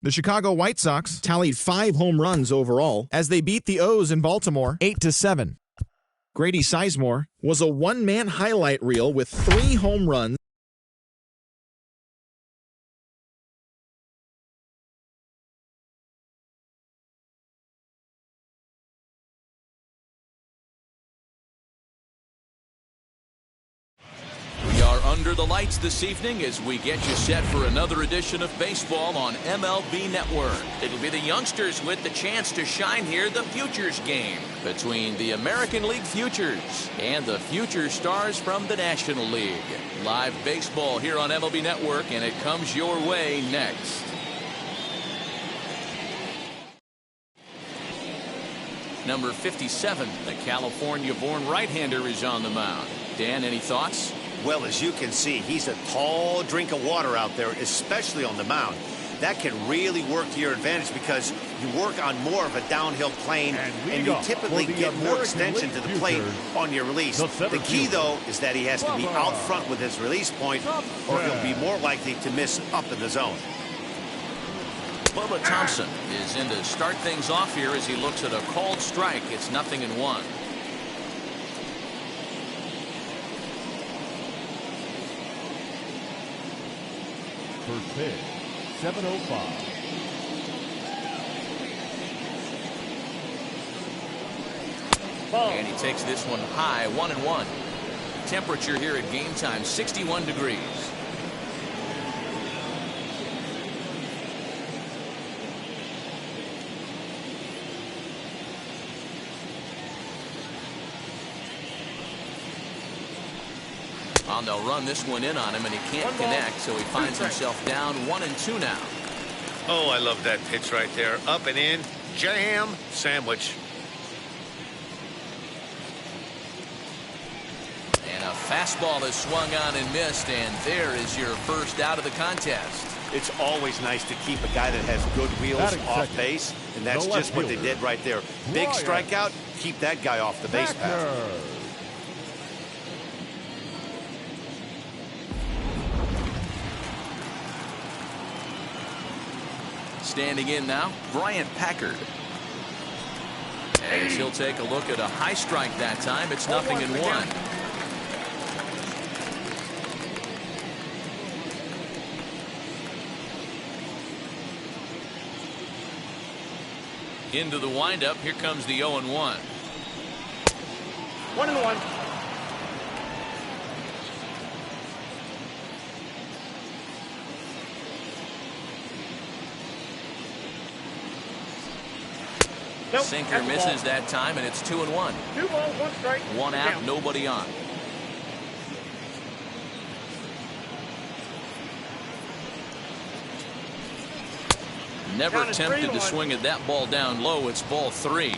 The Chicago White Sox tallied 5 home runs overall as they beat the O's in Baltimore 8-7. Grady Sizemore was a one-man highlight reel with 3 home runs. Under the lights this evening as we get you set for another edition of baseball on MLB Network. It'll be the youngsters with the chance to shine here, the Futures game between the American League Futures and the Future Stars from the National League. Live baseball here on MLB Network, and it comes your way next. Number 57, the California-born right-hander, is on the mound. Dan, any thoughts? Well, as you can see, he's a tall drink of water out there, especially on the mound. That can really work to your advantage because you work on more of a downhill plane, and you typically get more extension to the plate on your release. The key, though, is that he has to be out front with his release point, or he'll be more likely to miss up in the zone. Bubba Thompson is in to start things off here as he looks at a called strike. It's 0-1. First pitch, 7:05. And he takes this one high, 1-1. Temperature here at game time, 61 degrees. And they'll run this one in on him, and he can't connect, so he finds himself down 1-2 now. Oh, I love that pitch right there. Up and in, jam, sandwich. And a fastball is swung on and missed, and there is your first out of the contest. It's always nice to keep a guy that has good wheels off base, and that's just what they did right there. Big strikeout, keep that guy off the base path. Standing in now, Bryant Packard. As he'll take a look at a high strike that time. It's 0-1. Into the windup. Here comes the 0-1. 1-1. Sinker misses that time, and it's 2-1. 2 balls, 1 strike. 1 out, nobody on. Never tempted to swing at that ball down low. It's ball 3.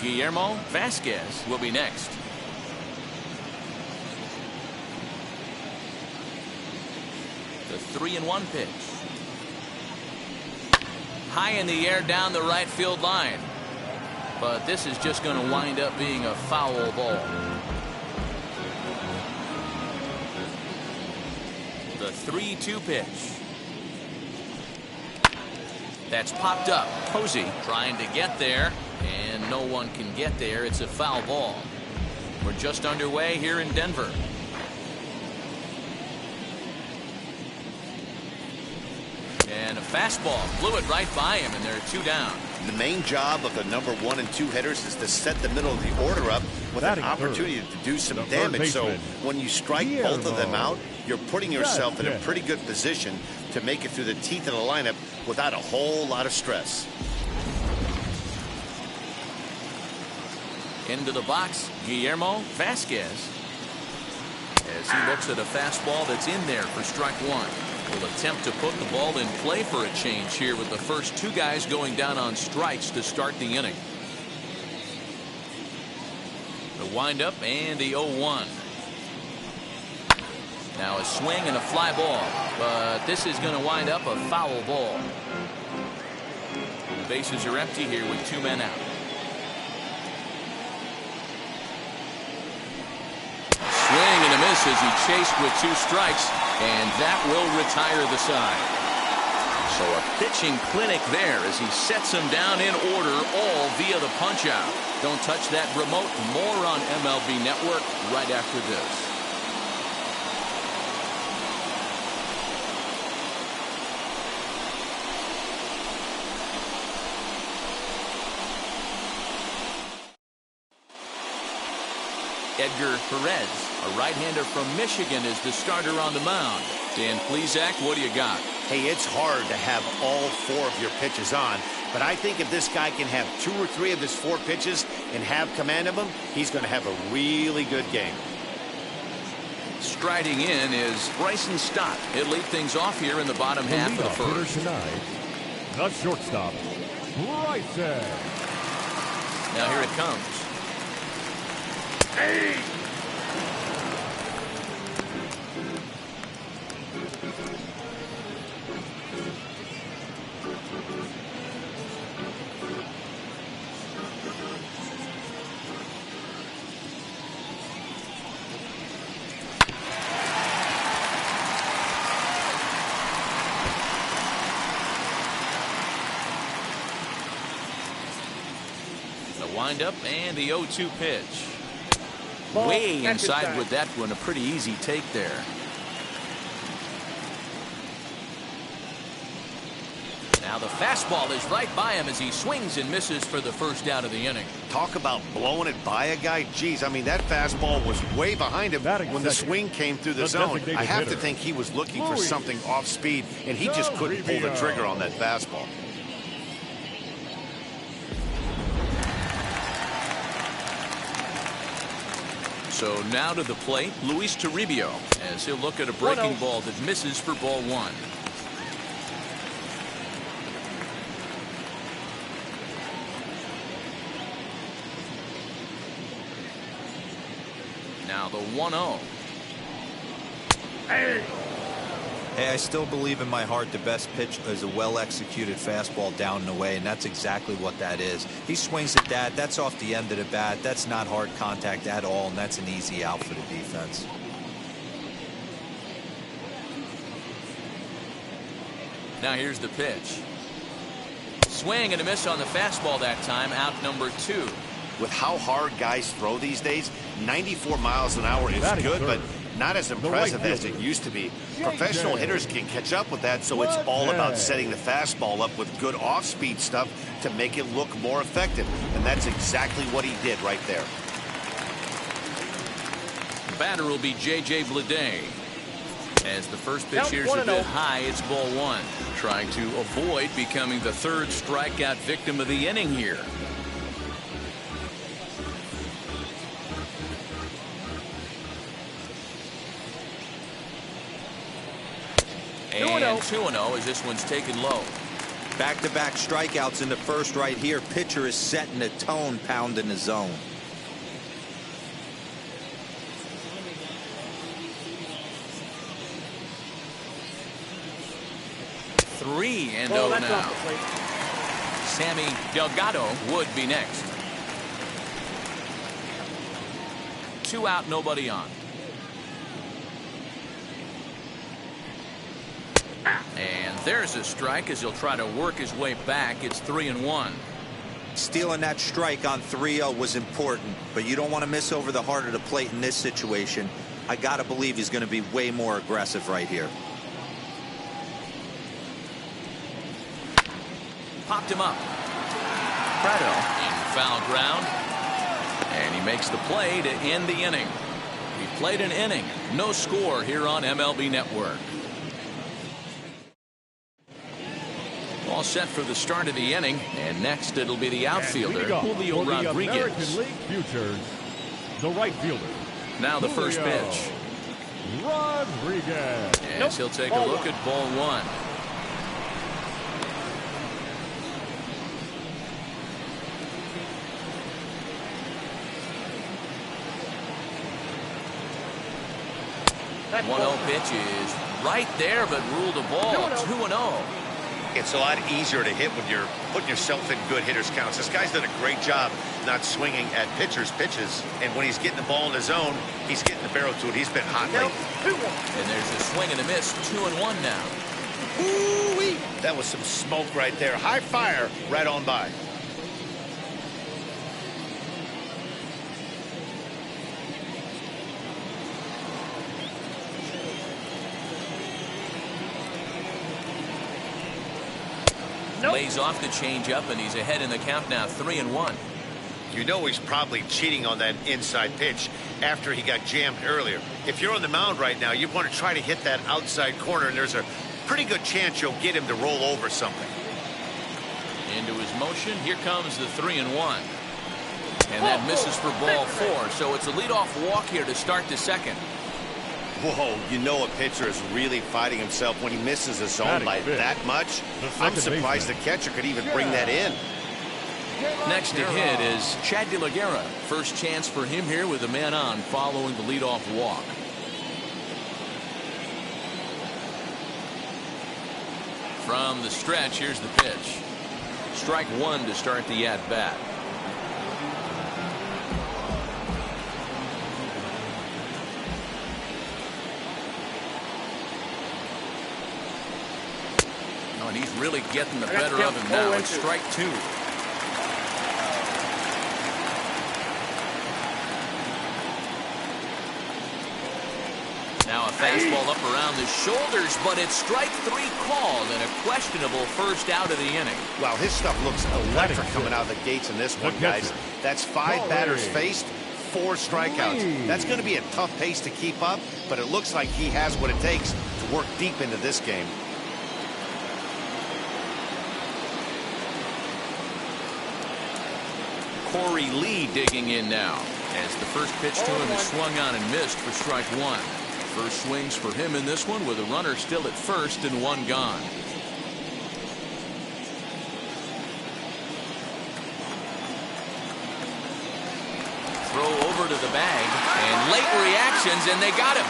Guillermo Vasquez will be next. The 3-1 pitch. High in the air down the right field line. But this is just going to wind up being a foul ball. The 3-2 pitch. That's popped up. Posey trying to get there, and no one can get there. It's a foul ball. We're just underway here in Denver. And a fastball blew it right by him, and there are 2 down. The main job of the number 1 and 2 hitters is to set the middle of the order up with an opportunity to do some damage. So when you strike both of them out, you're putting yourself in a pretty good position to make it through the teeth of the lineup without a whole lot of stress. Into the box, Guillermo Vasquez. As he looks at a fastball that's in there for strike 1. Will attempt to put the ball in play for a change here with the first 2 guys going down on strikes to start the inning. The windup and the 0-1. Now a swing and a fly ball, but this is going to wind up a foul ball. The bases are empty here with 2 men out. Swing and a miss as he chased with 2 strikes, and that will retire the side. So a pitching clinic there as he sets them down in order, all via the punch-out. Don't touch that remote. More on MLB Network right after this. Edgar Perez, a right-hander from Michigan, is the starter on the mound. Dan Plesac, what do you got? Hey, it's hard to have all 4 of your pitches on, but I think if this guy can have 2 or 3 of his 4 pitches and have command of them, he's going to have a really good game. Striding in is Bryson Stott. He'll lead things off here in the bottom half of the first. Tonight, the shortstop, Bryson. Now here it comes. Hey! Wind up and the 0-2 pitch. Ball, way inside with that one. A pretty easy take there. Now the fastball is right by him as he swings and misses for the first out of the inning. Talk about blowing it by a guy. Geez, I mean, that fastball was way behind him when the swing came through the zone. I have to think he was looking for something off speed, and he just couldn't pull the trigger on that fastball. So now to the plate, Luis Toribio, as he'll look at a breaking ball that misses for ball 1. Now the 1-0. Hey, I still believe in my heart the best pitch is a well-executed fastball down and away, and that's exactly what that is. He swings at that. That's off the end of the bat. That's not hard contact at all, and that's an easy out for the defense. Now here's the pitch. Swing and a miss on the fastball that time. Out number 2. With how hard guys throw these days, 94 miles an hour is good, but not as impressive as it used to be. Professional hitters can catch up with that, so it's all about setting the fastball up with good off-speed stuff to make it look more effective, and that's exactly what he did right there. The batter will be J.J. Bleday. As the first pitch here's a bit high, it's ball 1. Trying to avoid becoming the 3rd strikeout victim of the inning here. And 2-0 as this one's taken low. Back-to-back strikeouts in the first right here. Pitcher is setting the tone, pounding the zone. Three and 0 now. Sammy Delgado would be next. 2 out, nobody on. And there's a strike as he'll try to work his way back. It's 3-1. Stealing that strike on 3-0 was important, but you don't want to miss over the heart of the plate in this situation. I got to believe he's going to be way more aggressive right here. Popped him up. Prado in foul ground. And he makes the play to end the inning. He played an inning. No score here on MLB Network. All set for the start of the inning, and next it'll be the outfielder, Julio Rodriguez. American League Futures, the right fielder. Now the first pitch. Rodriguez. As he'll take a look at ball 1. That 1-0 pitch is right there, but ruled a ball. 2-0. It's a lot easier to hit when you're putting yourself in good hitters counts. This guy's done a great job not swinging at pitchers' pitches. And when he's getting the ball in the zone, he's getting the barrel to it. He's been hot lately. And there's a swing and a miss. 2-1 now. Ooh-wee. That was some smoke right there. High fire right on by. Lays off the changeup, and he's ahead in the count now, 3-1. You know he's probably cheating on that inside pitch after he got jammed earlier. If you're on the mound right now, you want to try to hit that outside corner, and there's a pretty good chance you'll get him to roll over something. Into his motion. Here comes the 3-1. And that misses for ball 4. So it's a leadoff walk here to start the second. Whoa, you know a pitcher is really fighting himself when he misses a zone by that much. I'm surprised the catcher could even bring that in. Next to hit is Chad De La Guerra. First chance for him here with a man on following the leadoff walk. From the stretch, here's the pitch. Strike one to start the at-bat. Oh, and he's really getting the better of him now. It's strike two. Now a fastball up around the shoulders, but it's strike three called and a questionable first out of the inning. Wow, his stuff looks electric coming out of the gates in this one, guys. That's 5 batters faced, 4 strikeouts. That's going to be a tough pace to keep up, but it looks like he has what it takes to work deep into this game. Corey Lee digging in now as the first pitch to him is swung on and missed for strike one. First swings for him in this one with a runner still at first and one gone. Throw over to the bag and late reactions, and they got him.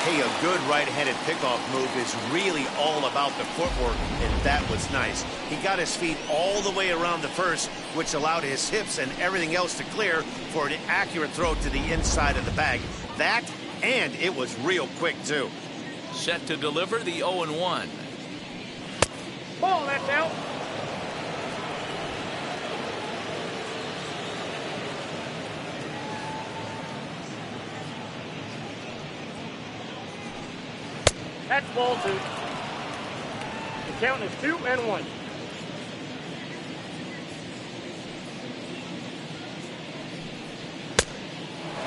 Hey, a good right-handed pickoff move is really all about the footwork, and that was nice. He got his feet all the way around the first, which allowed his hips and everything else to clear for an accurate throw to the inside of the bag. That, and it was real quick, too. Set to deliver the 0-1. Ball, that's out. That's ball 2. The count is 2-1.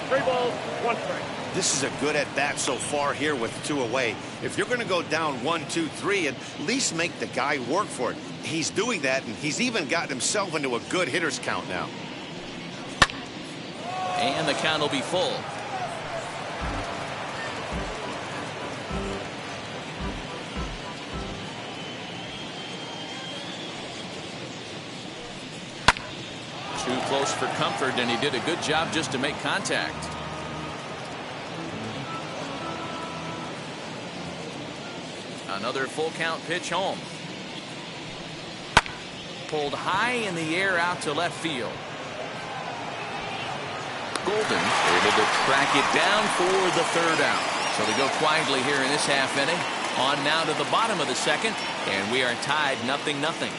Three balls, 1 strike. This is a good at-bat so far here with 2 away. If you're going to go down 1, 2, 3, at least make the guy work for it. He's doing that, and he's even gotten himself into a good hitter's count now. And the count will be full. Too close for comfort, and he did a good job just to make contact. Another full count pitch home. Pulled high in the air out to left field. Golden able to track it down for the third out. So they go quietly here in this half inning. On now to the bottom of the second, and we are tied 0-0.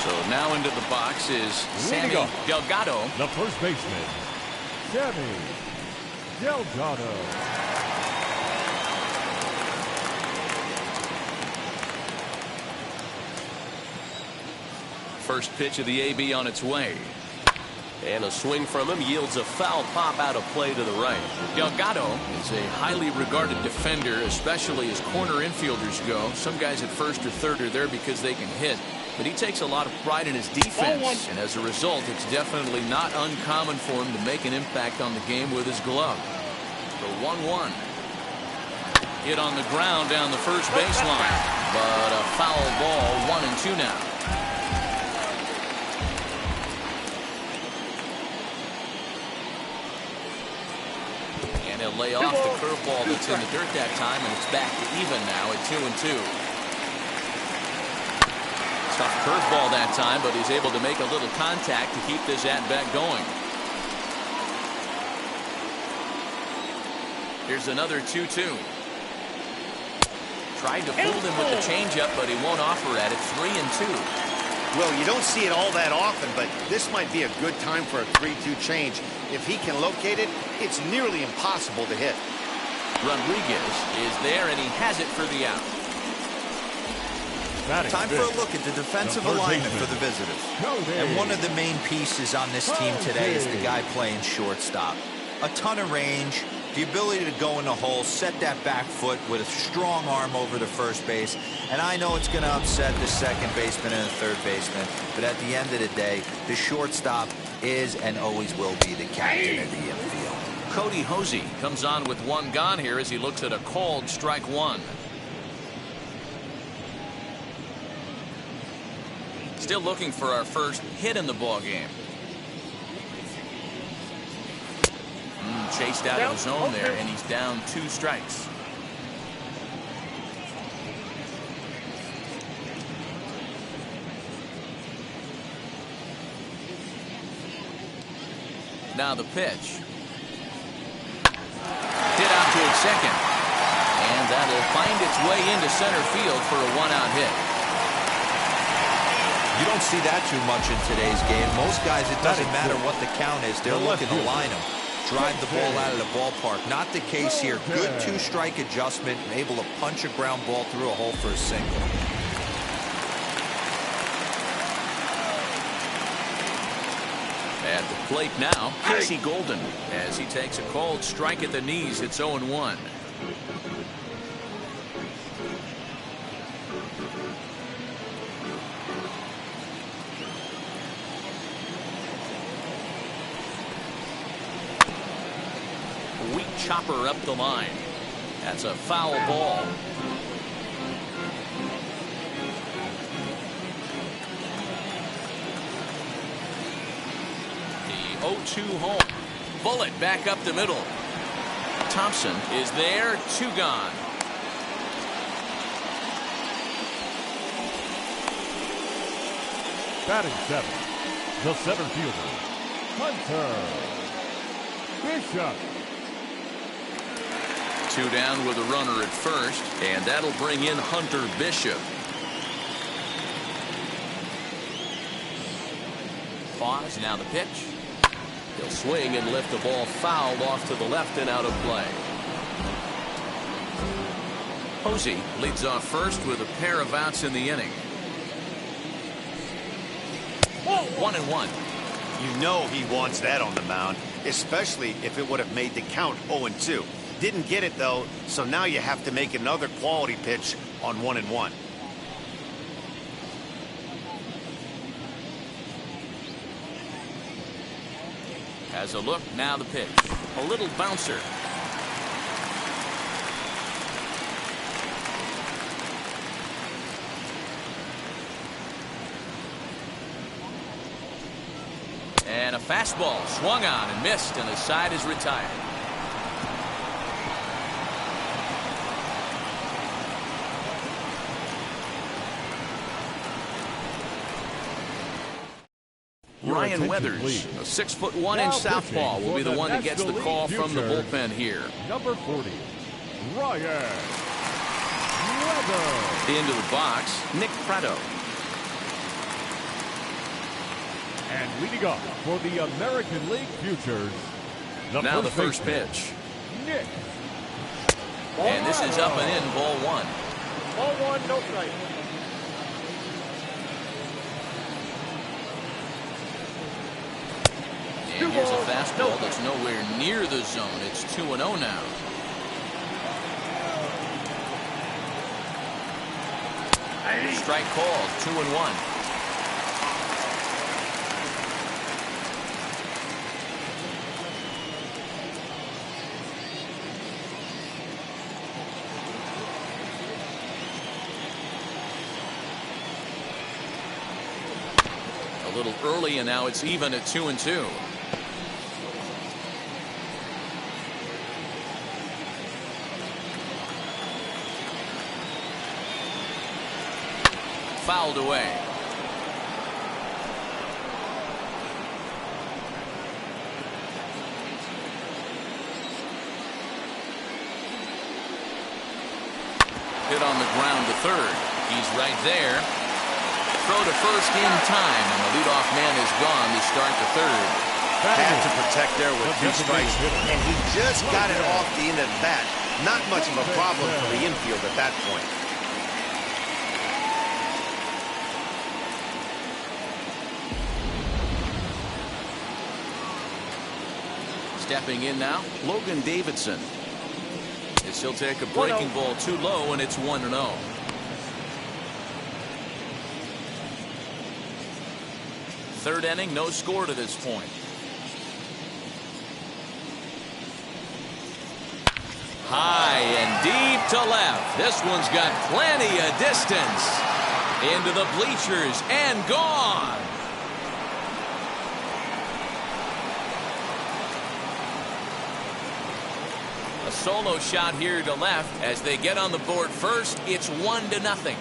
So now into the box is Sammy Delgado. The first baseman, Sammy Delgado. First pitch of the AB on its way. And a swing from him yields a foul pop out of play to the right. Delgado is a highly regarded defender, especially as corner infielders go. Some guys at first or third are there because they can hit. But he takes a lot of pride in his defense, and as a result, it's definitely not uncommon for him to make an impact on the game with his glove. The 1-1. Hit on the ground down the first baseline, but a foul ball, 1-2 now. And he'll lay off the curveball that's in the dirt that time, and it's back to even now at 2-2. Tough curveball that time, but he's able to make a little contact to keep this at-bat going. Here's another 2-2. Tried to fool him with the changeup, but he won't offer at it. 3-2. Well, you don't see it all that often, but this might be a good time for a 3-2 change. If he can locate it, it's nearly impossible to hit. Rodriguez is there, and he has it for the out. Time for a look at the defensive alignment for the visitors. And one of the main pieces on this team today is the guy playing shortstop. A ton of range, the ability to go in the hole, set that back foot with a strong arm over the first base. And I know it's going to upset the second baseman and the third baseman, but at the end of the day, the shortstop is and always will be the captain of the infield. Cody Hosey comes on with one gone here as he looks at a called strike one. Still looking for our first hit in the ball game. Chased out of the zone there, and he's down 2 strikes. Now the pitch. Hit out to second. And that'll find its way into center field for a 1-out hit. You don't see that too much in today's game. Most guys, it doesn't matter what the count is. They're looking to line them. Drive the ball out of the ballpark. Not the case here. Good 2-strike adjustment. Able to punch a ground ball through a hole for a single. At the plate now, Casey Golden, as he takes a called strike at the knees. It's 0-1. Weak chopper up the line. That's a foul ball. The 0-2 home. Bullet back up the middle. Thompson is there. 2 gone. Batting 7th, the center fielder, Hunter Bishop. 2 down with a runner at first, and that'll bring in Hunter Bishop. Pause, now the pitch. He'll swing and lift the ball fouled off to the left and out of play. Hosey leads off first with a pair of outs in the inning. 1-1. You know he wants that on the mound, especially if it would have made the count 0-2. Didn't get it, though, so now you have to make another quality pitch on 1-1. Has a look, now the pitch. A little bouncer. And a fastball swung on and missed, and the side is retired. Ryan Weathers, a 6'1" southpaw, will be the one that gets the call from the bullpen here. Number 40, Ryan Weathers. Into the box, Nick Prado. And leading off for the American League Futures, now the first pitch. Nick. And this is up and in, ball 1. Ball 1, no strike. And here's a fastball that's nowhere near the zone. It's 2-0 now. Strike called, 2-1. A little early, and now it's even at 2-2. Fouled away. Hit on the ground to third. He's right there. Throw to first in time, and the leadoff man is gone to start the third. Had to protect there with 2 strikes, and he just got it off the end of the bat. Not much of a problem for the infield at that point. Stepping in now, Logan Davidson. As he'll take a breaking ball too low, and it's 1-0. Third inning, no score to this point. High and deep to left. This one's got plenty of distance. Into the bleachers and gone. A solo shot here to left. As they get on the board first, it's 1-0.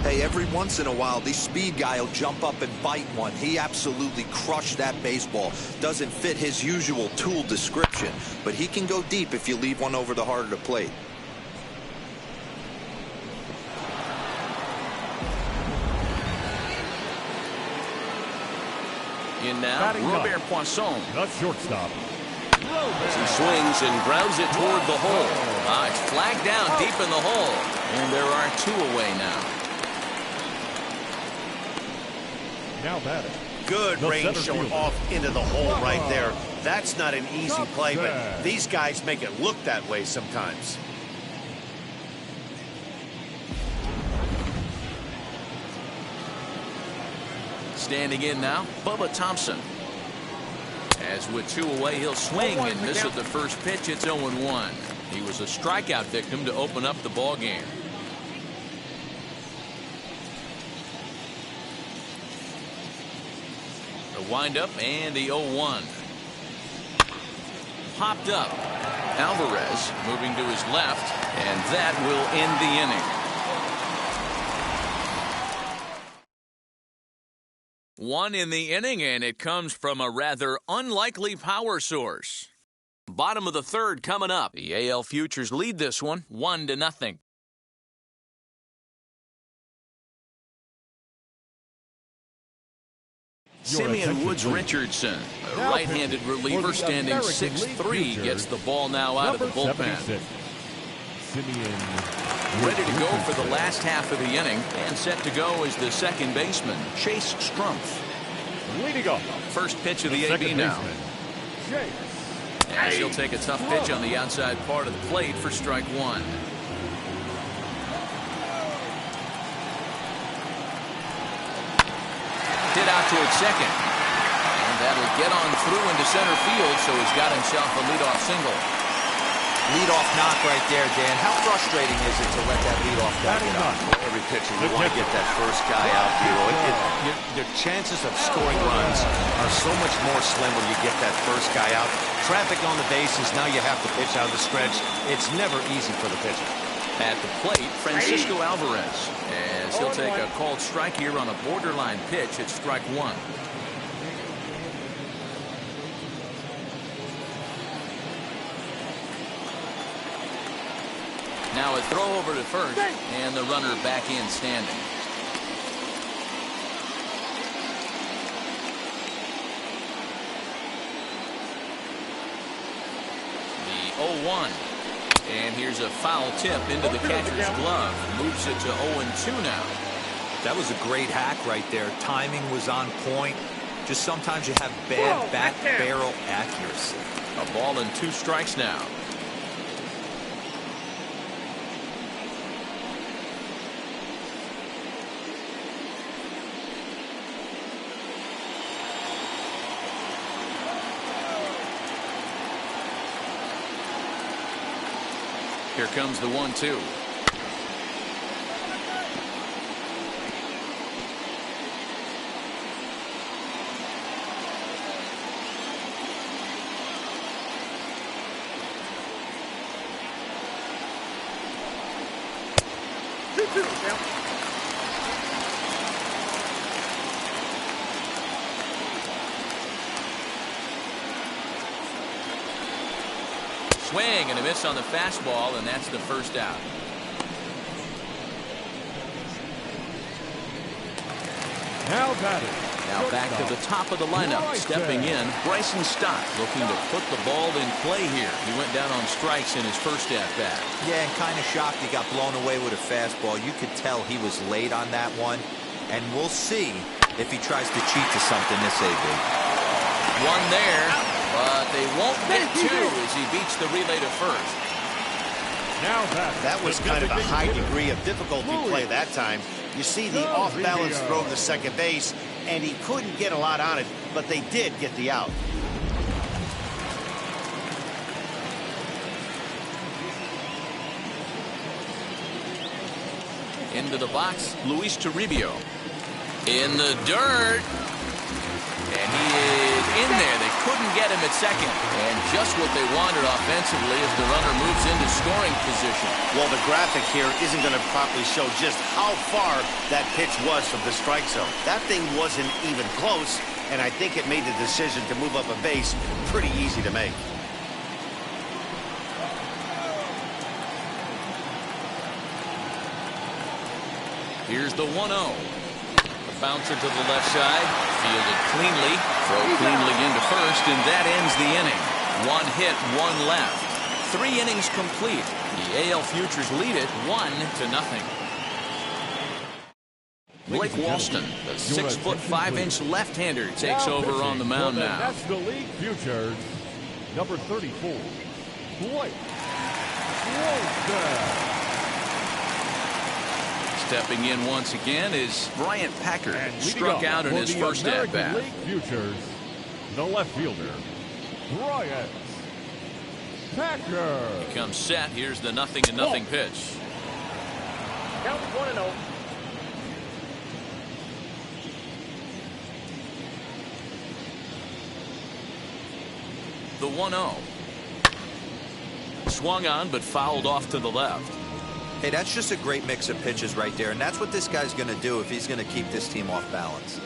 Hey, every once in a while, the speed guy will jump up and bite one. He absolutely crushed that baseball. Doesn't fit his usual tool description, but he can go deep if you leave one over the heart of the plate. In now, Robert Poisson. The shortstop. As he swings and grounds it toward the hole. It's flagged down deep in the hole. And there are 2 away now. Now batting. Good range showing fielder. off into the hole right there. That's not an easy play, but these guys make it look that way sometimes. Standing in now, Bubba Thompson. As with 2 away, he'll swing and miss at the first pitch. It's 0-1. He was a strikeout victim to open up the ball game. The windup and the 0-1. Popped up. Alvarez moving to his left, and that will end the inning. 1 in the inning, and it comes from a rather unlikely power source. Bottom of the third coming up. The AL Futures lead this one 1-0. Simeon Woods Richardson, a right-handed reliever standing 6'3", gets the ball now out of the bullpen. Ready to go for the last half of the inning, and set to go is the second baseman, Chase Strumpf. Leading off. First pitch of the AB now. As he'll take a tough pitch on the outside part of the plate for strike 1. Hit out towards second. And that'll get on through into center field, so he's got himself a leadoff single. Leadoff knock right there, Dan. How frustrating is it to let that leadoff guy get on? Every pitcher, you want to get that first guy out. The chances of scoring runs are so much more slim when you get that first guy out. Traffic on the bases, now you have to pitch out of the stretch. It's never easy for the pitcher. At the plate, Francisco Alvarez. As he'll take a called strike here on a borderline pitch at strike 1. Now a throw over to first, and the runner back in standing. The 0-1. And here's a foul tip into the catcher's glove. Moves it to 0-2 now. That was a great hack right there. Timing was on point. Just sometimes you have bad back barrel accuracy. A ball and 2 strikes now. Here comes the 1-2. Swing and a miss on the fastball, and that's the first out. Now batting. Now back to the top of the lineup. Stepping in, Bryson Stott looking to put the ball in play here. He went down on strikes in his first at-bat. Yeah, and kind of shocked he got blown away with a fastball. You could tell he was late on that one. And we'll see if he tries to cheat to something this AB. One there, but they won't get two as he beats the relay to first. Now that was kind of a high degree of difficulty play that time. You see the off-balance throw to second base, and he couldn't get a lot on it, but they did get the out. Into the box, Luis Toribio. In the dirt. And he is in there. They couldn't get him at second. And just what they wanted offensively as the runner moves into scoring position. Well, the graphic here isn't going to properly show just how far that pitch was from the strike zone. That thing wasn't even close, and I think it made the decision to move up a base pretty easy to make. Here's the 1-0. Bouncer to the left side, fielded cleanly, throw cleanly into first, and that ends the inning. One hit, one left. 3 innings complete. The AL Futures lead it 1-0. Blake Walston, the 6'5" left-hander, takes over on the mound now. National League Futures, number 34, Blake Walston. Stepping in once again is Bryant Packard. Struck out in his first at-bat. League Futures, the left fielder, Bryant Packard. He comes set. Here's the 0-0 pitch. Count 1-0. The 1-0. Swung on, but fouled off to the left. Hey, that's just a great mix of pitches right there, and that's what this guy's going to do if he's going to keep this team off balance.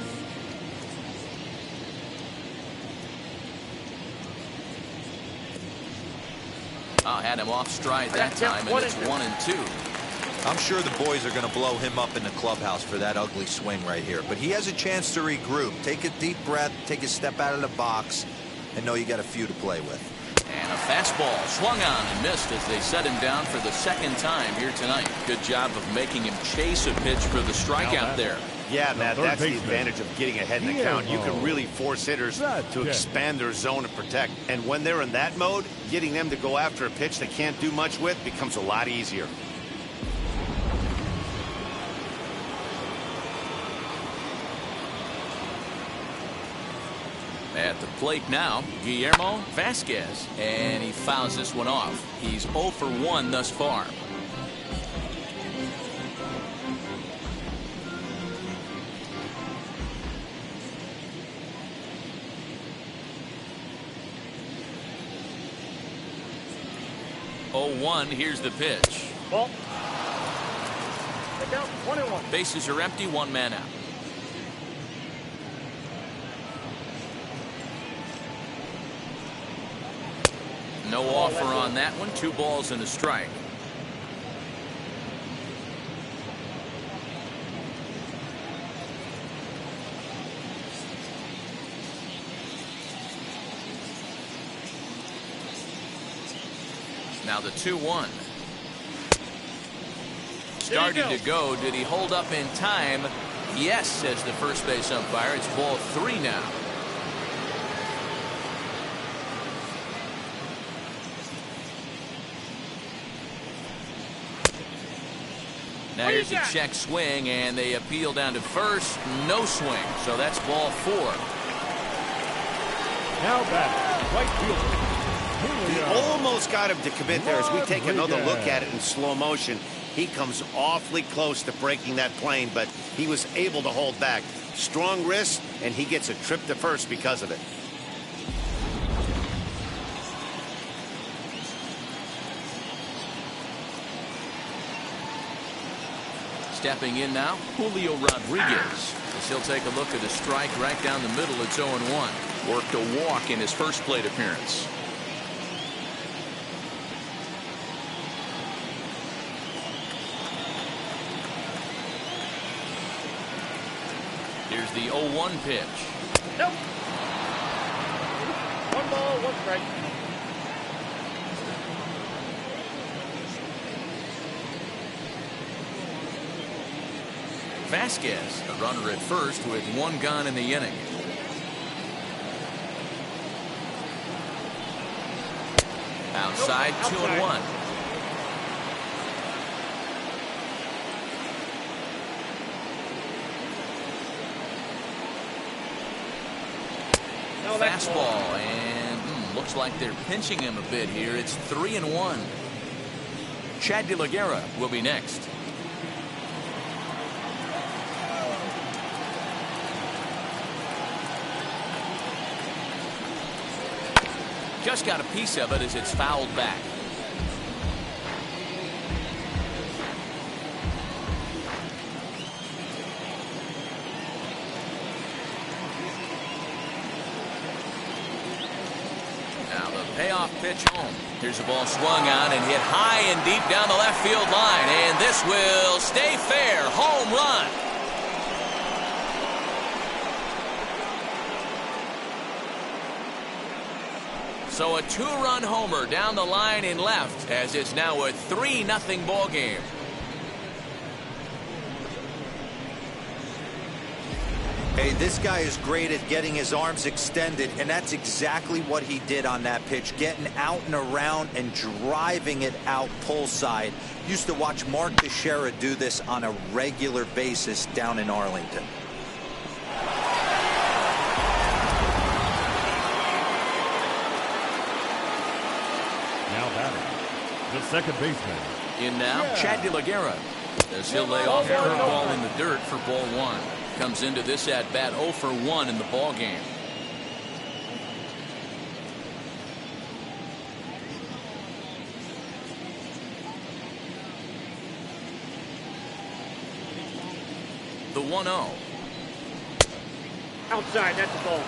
Had him off stride that time, and it's 1-2. I'm sure the boys are going to blow him up in the clubhouse for that ugly swing right here, but he has a chance to regroup, take a deep breath, take a step out of the box, and know you got a few to play with. And a fastball swung on and missed as they set him down for the second time here tonight. Good job of making him chase a pitch for the strikeout there. Yeah, Matt, that's the advantage of getting ahead in the count. You can really force hitters to expand their zone and protect. And when they're in that mode, getting them to go after a pitch they can't do much with becomes a lot easier. At the plate now, Guillermo Vasquez, and he fouls this one off. He's 0 for 1 thus far. Oh, 1, here's the pitch. Ball. The count 1-1. Bases are empty, 1 man out. No offer on that one. 2 balls and a strike. Now the 2-1. Starting to go. Did he hold up in time? Yes, says the first base umpire. It's ball 3 now. Now here's a check swing, and they appeal down to first. No swing, so that's ball 4. Now back, right fielder. He almost got him to commit there. As we take another look at it in slow motion, he comes awfully close to breaking that plane, but he was able to hold back. Strong wrist, and he gets a trip to first because of it. Stepping in now, Julio Rodriguez. As he'll take a look at a strike right down the middle. It's 0-1. Worked a walk in his first plate appearance. Here's the 0-1 pitch. Nope. 1 ball, 1 strike. Vasquez, a runner at first with 1 gone in the inning. Outside, 2-1. Fastball, and looks like they're pinching him a bit here. It's 3-1. Chad De La Guerra will be next. Just got a piece of it as it's fouled back. Now the payoff pitch home. Here's a ball swung on and hit high and deep down the left field line. And this will stay fair. Home run. So a 2-run homer down the line in left as it's now a 3-0 ball game. Hey, this guy is great at getting his arms extended, and that's exactly what he did on that pitch, getting out and around and driving it out pull side. Used to watch Mark Teixeira do this on a regular basis down in Arlington. The second baseman. In now, Chad De La Guerra. As he'll lay off a curveball in the dirt for ball 1. Comes into this at bat 0 for 1 in the ball game. The 1-0. Outside, that's the ball.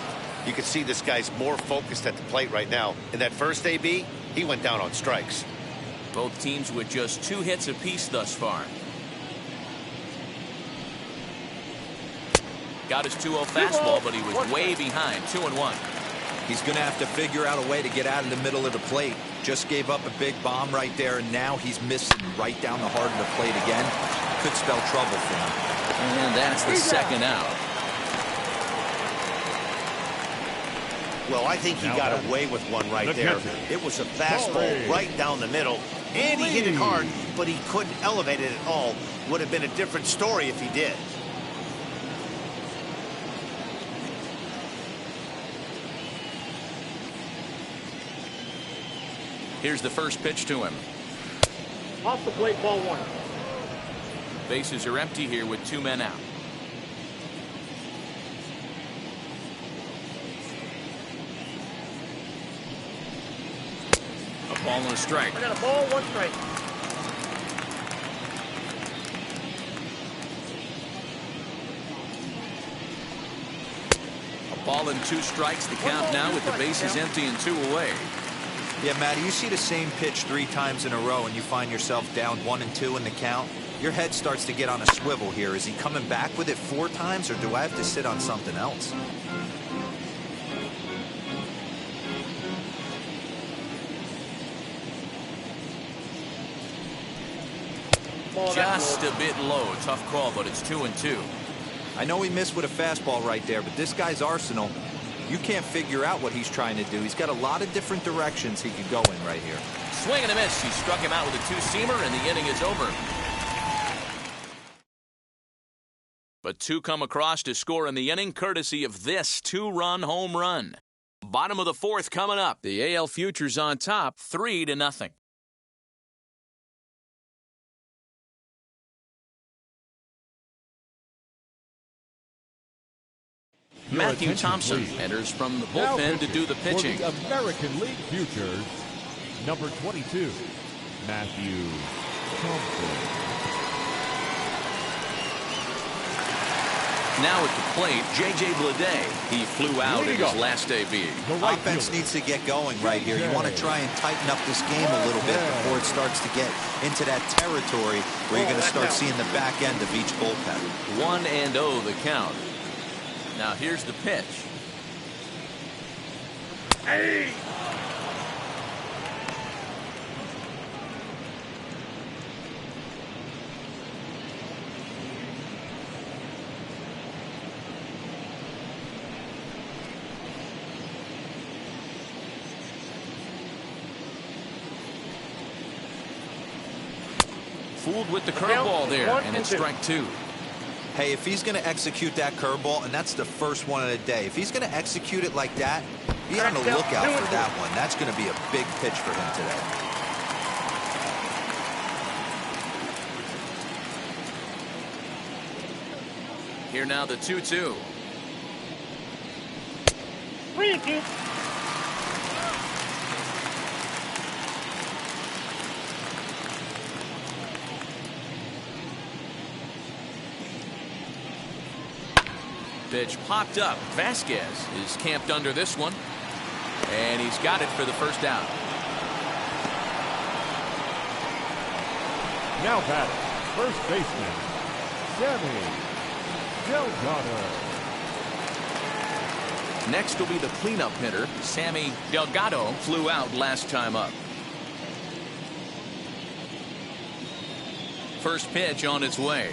You can see this guy's more focused at the plate right now. In that first AB, he went down on strikes. Both teams with just 2 hits apiece thus far. Got his 2-0 fastball, but he was way behind. 2-1. He's going to have to figure out a way to get out of the middle of the plate. Just gave up a big bomb right there, and now he's missing right down the heart of the plate again. Could spell trouble for him. And that's the second out. Well, I think he got away with one right there. It was a fastball right down the middle, and he hit it hard, but he couldn't elevate it at all. Would have been a different story if he did. Here's the first pitch to him. Off the plate, ball 1. Bases are empty here with 2 men out. A ball and a strike. I got a ball, 1 strike. A ball and 2 strikes. The count now with the bases empty and 2 away. Yeah, Matty, you see the same pitch 3 times in a row and you find yourself down 1 and 2 in the count. Your head starts to get on a swivel here. Is he coming back with it 4 times, or do I have to sit on something else? Just a bit low. Tough call, but it's 2-2. I know he missed with a fastball right there, but this guy's arsenal, you can't figure out what he's trying to do. He's got a lot of different directions he could go in right here. Swing and a miss. He struck him out with a 2-seamer, and the inning is over. But 2 come across to score in the inning, courtesy of this 2-run home run. Bottom of the 4th coming up. The AL Futures on top, 3-0. Matthew Thompson enters from the bullpen to do the pitching. For the American League Futures, number 22, Matthew Thompson. Now at the plate, J.J. Bleday. He flew out in his last AB. Offense needs to get going right here. You want to try and tighten up this game a little bit before it starts to get into that territory where you're going to start seeing the back end of each bullpen. 1-0 the count. Now here's the pitch. Hey! Fooled with the curveball there, and it's strike two. Hey, if he's going to execute that curveball, and that's the first one of the day, if he's going to execute it like that, be on the lookout for that one. That's going to be a big pitch for him today. Here now the 2-2. 3-2. Pitch popped up. Vasquez is camped under this one, and he's got it for the first out. Now batting, first baseman, Sammy Delgado. Next will be the cleanup hitter. Sammy Delgado flew out last time up. First pitch on its way.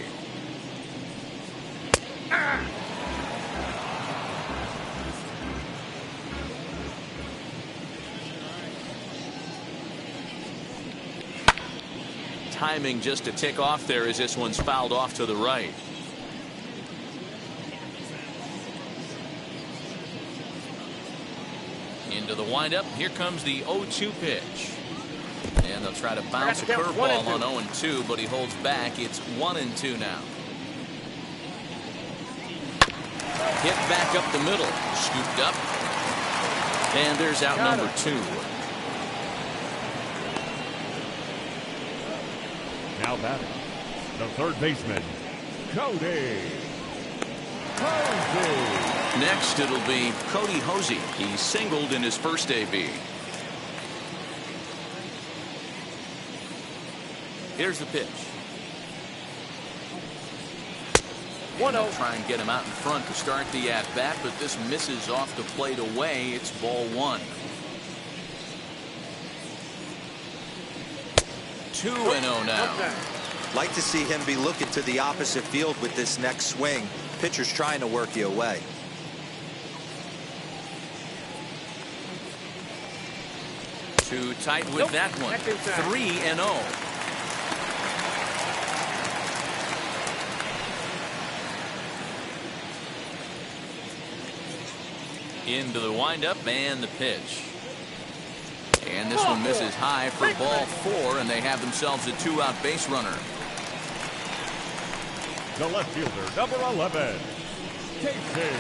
Timing just a tick off there as this one's fouled off to the right. Into the windup. Here comes the 0-2 pitch. And they'll try to bounce a curveball on 0-2, but he holds back. It's 1-2 now. Hit back up the middle. Scooped up. And there's out number 2. Now batting, the third baseman, Cody Hosey. Next, it'll be Cody Hosey. He singled in his first AB. Here's the pitch. 1-0. Try and get him out in front to start the at-bat, but this misses off the plate away. It's ball 1. 2-0 now. Like to see him be looking to the opposite field with this next swing. Pitcher's trying to work you away. Too tight with that one. 3-0. Into the windup and the pitch. And this one misses high for ball 4, and they have themselves a 2-out base runner. The left fielder, number 11, Casey.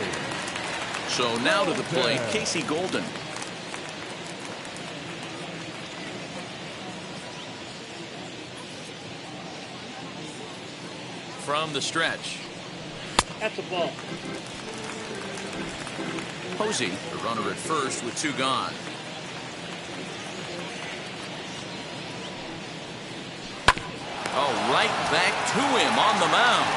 So now to the plate, Casey Golden. From the stretch. That's a ball. Hosey, the runner at first with 2 gone. Oh, right back to him on the mound.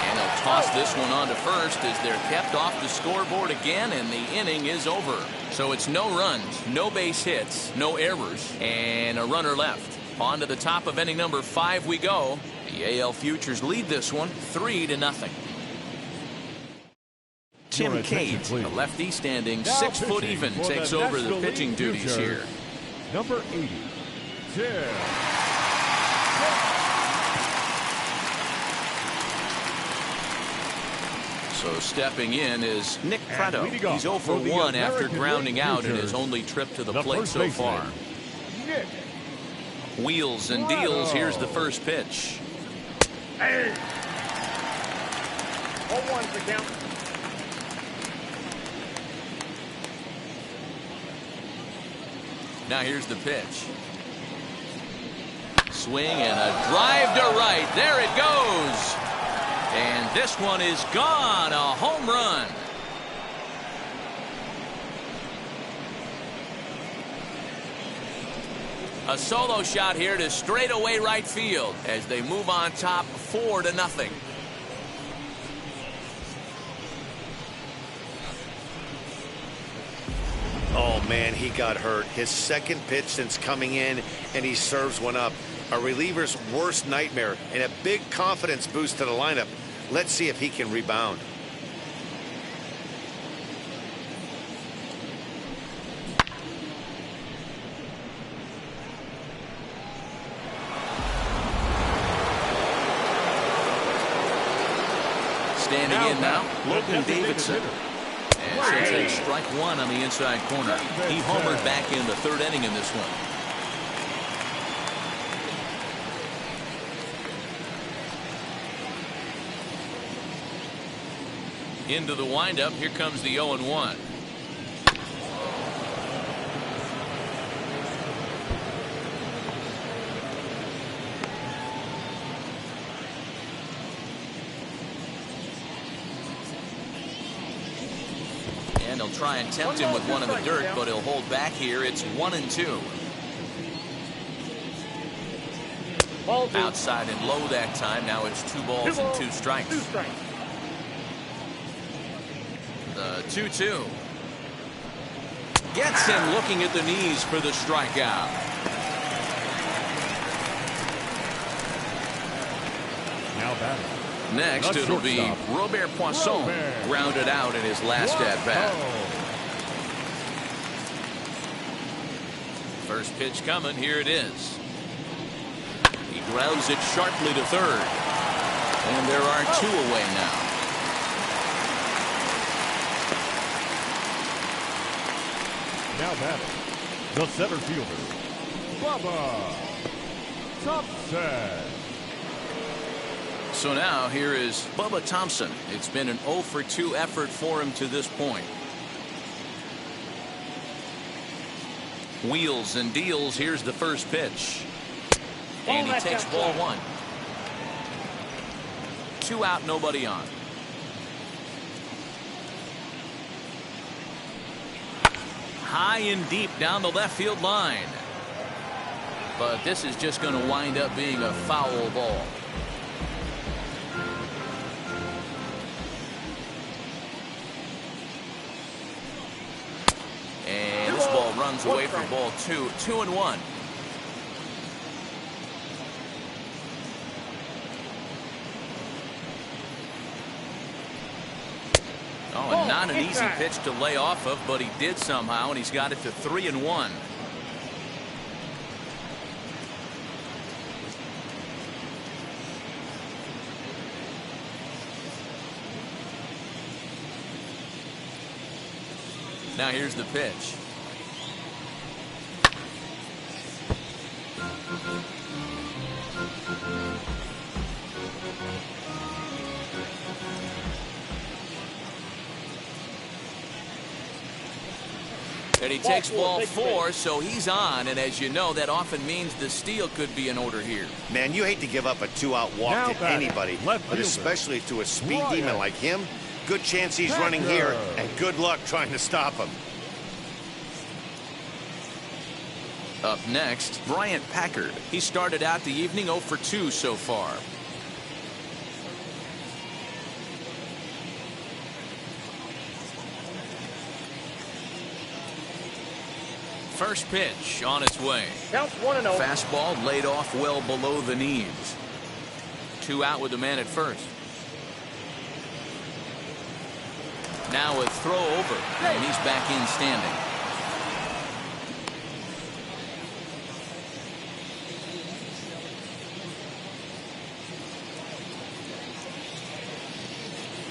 And he'll toss this one on to first as they're kept off the scoreboard again, and the inning is over. So it's no runs, no base hits, no errors, and a runner left. On to the top of inning number 5 we go. The AL Futures lead this one 3-0. Tim Cate, the lefty standing 6 foot even, takes over the pitching duties here. Number 80, Tim. So stepping in is Nick Prado. He's 0 for 1 after grounding out in his only trip to the plate so far. Wheels and deals. Here's the first pitch. Hey! 0-1's the count. Now here's the pitch. Swing and a drive to right. There it goes. And this one is gone. A home run. A solo shot here to straightaway right field as they move on top 4-0. man, he got hurt. His second pitch since coming in, and he serves one up. A reliever's worst nightmare and a big confidence boost to the lineup. Let's see if he can rebound. Standing in now, Logan Davidson. And she'll take strike one on the inside corner. He homered back in the third inning in this one. Into the windup. Here comes the 0-1. And he'll try and tempt him with one in the dirt, but he'll hold back here. It's 1-2. Outside and low that time. Now it's 2 balls and 2 strikes. The 2-2. Gets him looking at the knees for the strikeout. Now batting. Next, it'll be Robert Poisson, grounded out in his last at-bat. First pitch coming. Here it is. He grounds it sharply to third. And there are 2 away now. Now batting, the center fielder, Bubba Thompson. So now here is Bubba Thompson. It's been an 0-for-2 effort for him to this point. Wheels and deals. Here's the first pitch. And he takes ball 1. 2 out, nobody on. High and deep down the left field line. But this is just going to wind up being a foul ball. And this ball runs away for ball 2. 2-1. Oh, and not an easy pitch to lay off of, but he did somehow, and he's got it to 3-1. Now here's the pitch. And he takes ball 4, so he's on. And as you know, that often means the steal could be in order here. Man, you hate to give up a 2-out walk to anybody, but especially to a speed demon like him. Good chance he's running here, and good luck trying to stop him. Up next, Bryant Packard. He started out the evening 0-for-2 so far. First pitch on its way. Counts 1-0. Fastball laid off well below the knees. 2 out with the man at first. Now a throw over, and he's back in standing.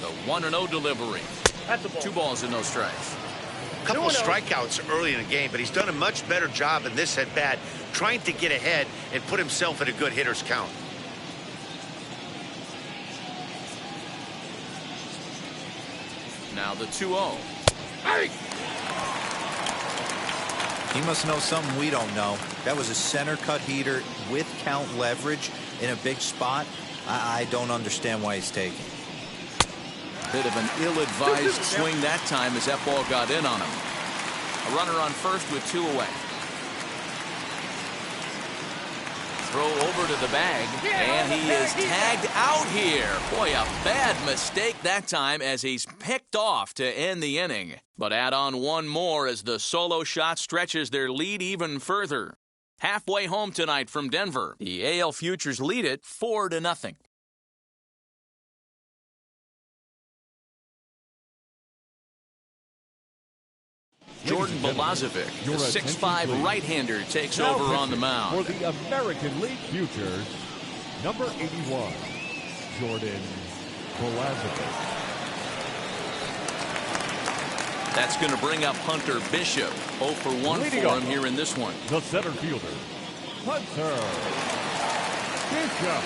The 1-0 delivery. 2 balls and no strikes. A couple of strikeouts early in the game, but he's done a much better job in this at-bat trying to get ahead and put himself in a good hitter's count. Now the 2-0. He must know something we don't know. That was a center cut heater with count leverage in a big spot. I don't understand why he's taking. Bit of an ill-advised swing that time as that ball got in on him. A runner on first with 2 away. throw over to the bag, and he is tagged out here. Boy, a bad mistake that time as he's picked off to end the inning. But add on one more as the solo shot stretches their lead even further. Halfway home tonight from Denver, the AL Futures lead it 4-0. Jordan Balazovic, the 6'5" right-hander, takes Now over on the mound. For the American League Futures, number 81, Jordan Balazovic. That's going to bring up Hunter Bishop. 0 for 1 Leading for off, him here in this one. the center fielder, Hunter Bishop.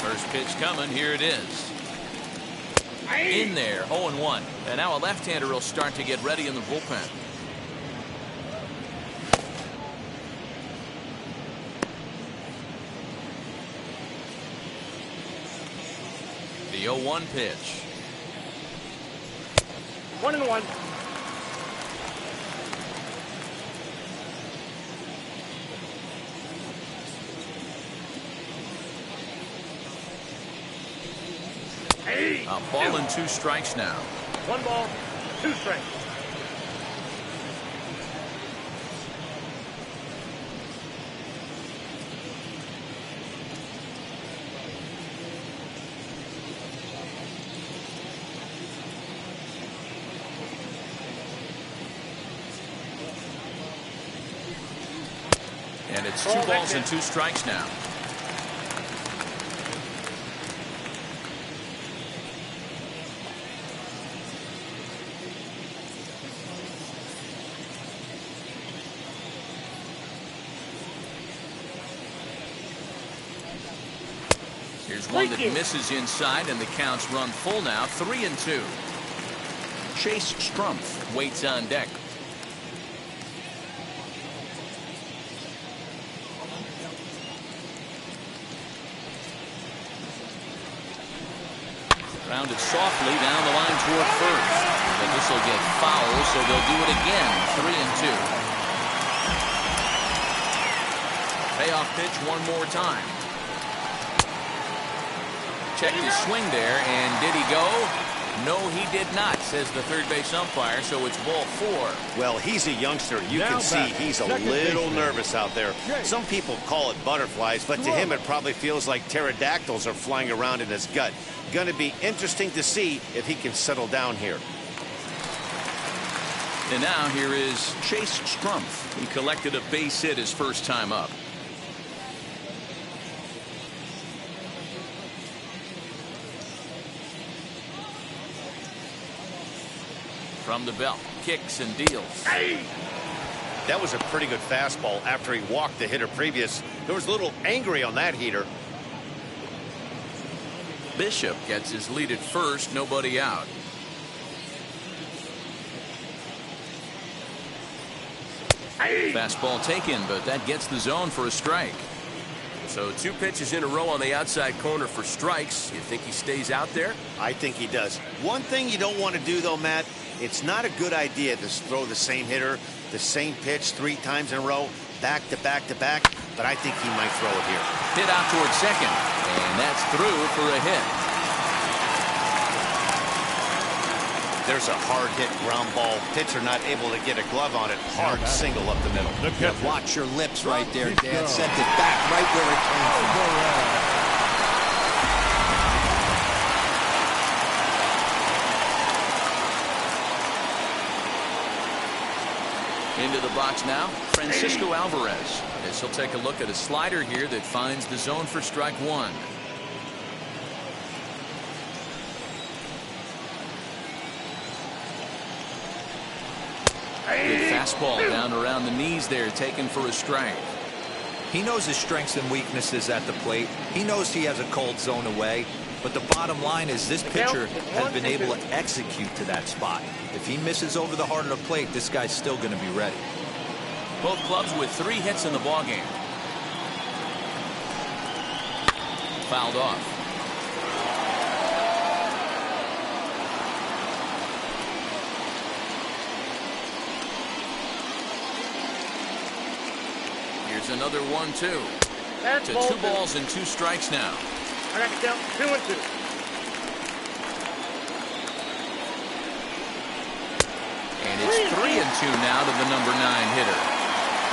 First pitch coming. Here it is. In there, 0-1. And now a left-hander will start to get ready in the bullpen. The 0-1 pitch. 1-1. A ball and 2 strikes now. 1 ball, 2 strikes. And it's 2 balls and 2 strikes now. Here's one that misses inside, and the count's run full now, 3-2. Chase Strumpf waits on deck. Grounded softly down the line toward first. But this will get foul, so they'll do it again, 3-2. Payoff pitch one more time. Checked his swing there, and did he go? No, he did not, says the third base umpire, so it's ball 4. Well, he's a youngster. You can see he's a little nervous out there. Some people call it butterflies, but to him it probably feels like pterodactyls are flying around in his gut. Going to be interesting to see if he can settle down here. And now here is Chase Strumpf. He collected a base hit his first time up. From the belt, kicks and deals. That was a pretty good fastball after he walked the hitter previous. There was a little angry on that heater. Bishop gets his lead at first, nobody out. Fastball taken, but that gets the zone for a strike. So 2 pitches in a row on the outside corner for strikes. You think he stays out there? I think he does. One thing you don't want to do, though, Matt, it's not a good idea to throw the same hitter, the same pitch 3 times in a row, back to back to back, but I think he might throw it here. Hit out towards second, and that's through for a hit. There's a hard hit ground ball. Pitcher not able to get a glove on it. Hard single up the middle. Yeah, watch your lips right there, Dan. Sent it back right where it came from. Into the box now, Francisco Alvarez. As he'll take a look at a slider here that finds the zone for strike 1. Good fastball down around the knees there, taken for a strike. He knows his strengths and weaknesses at the plate. He knows he has a cold zone away. But the bottom line is this pitcher has been able to execute to that spot. If he misses over the heart of the plate, this guy's still going to be ready. Both clubs with 3 hits in the ballgame. Fouled off. Here's another 1-2. That's To ball 2 2. balls and 2 strikes now. I got to count 2-2. And it's 3-2 now to the number 9 hitter.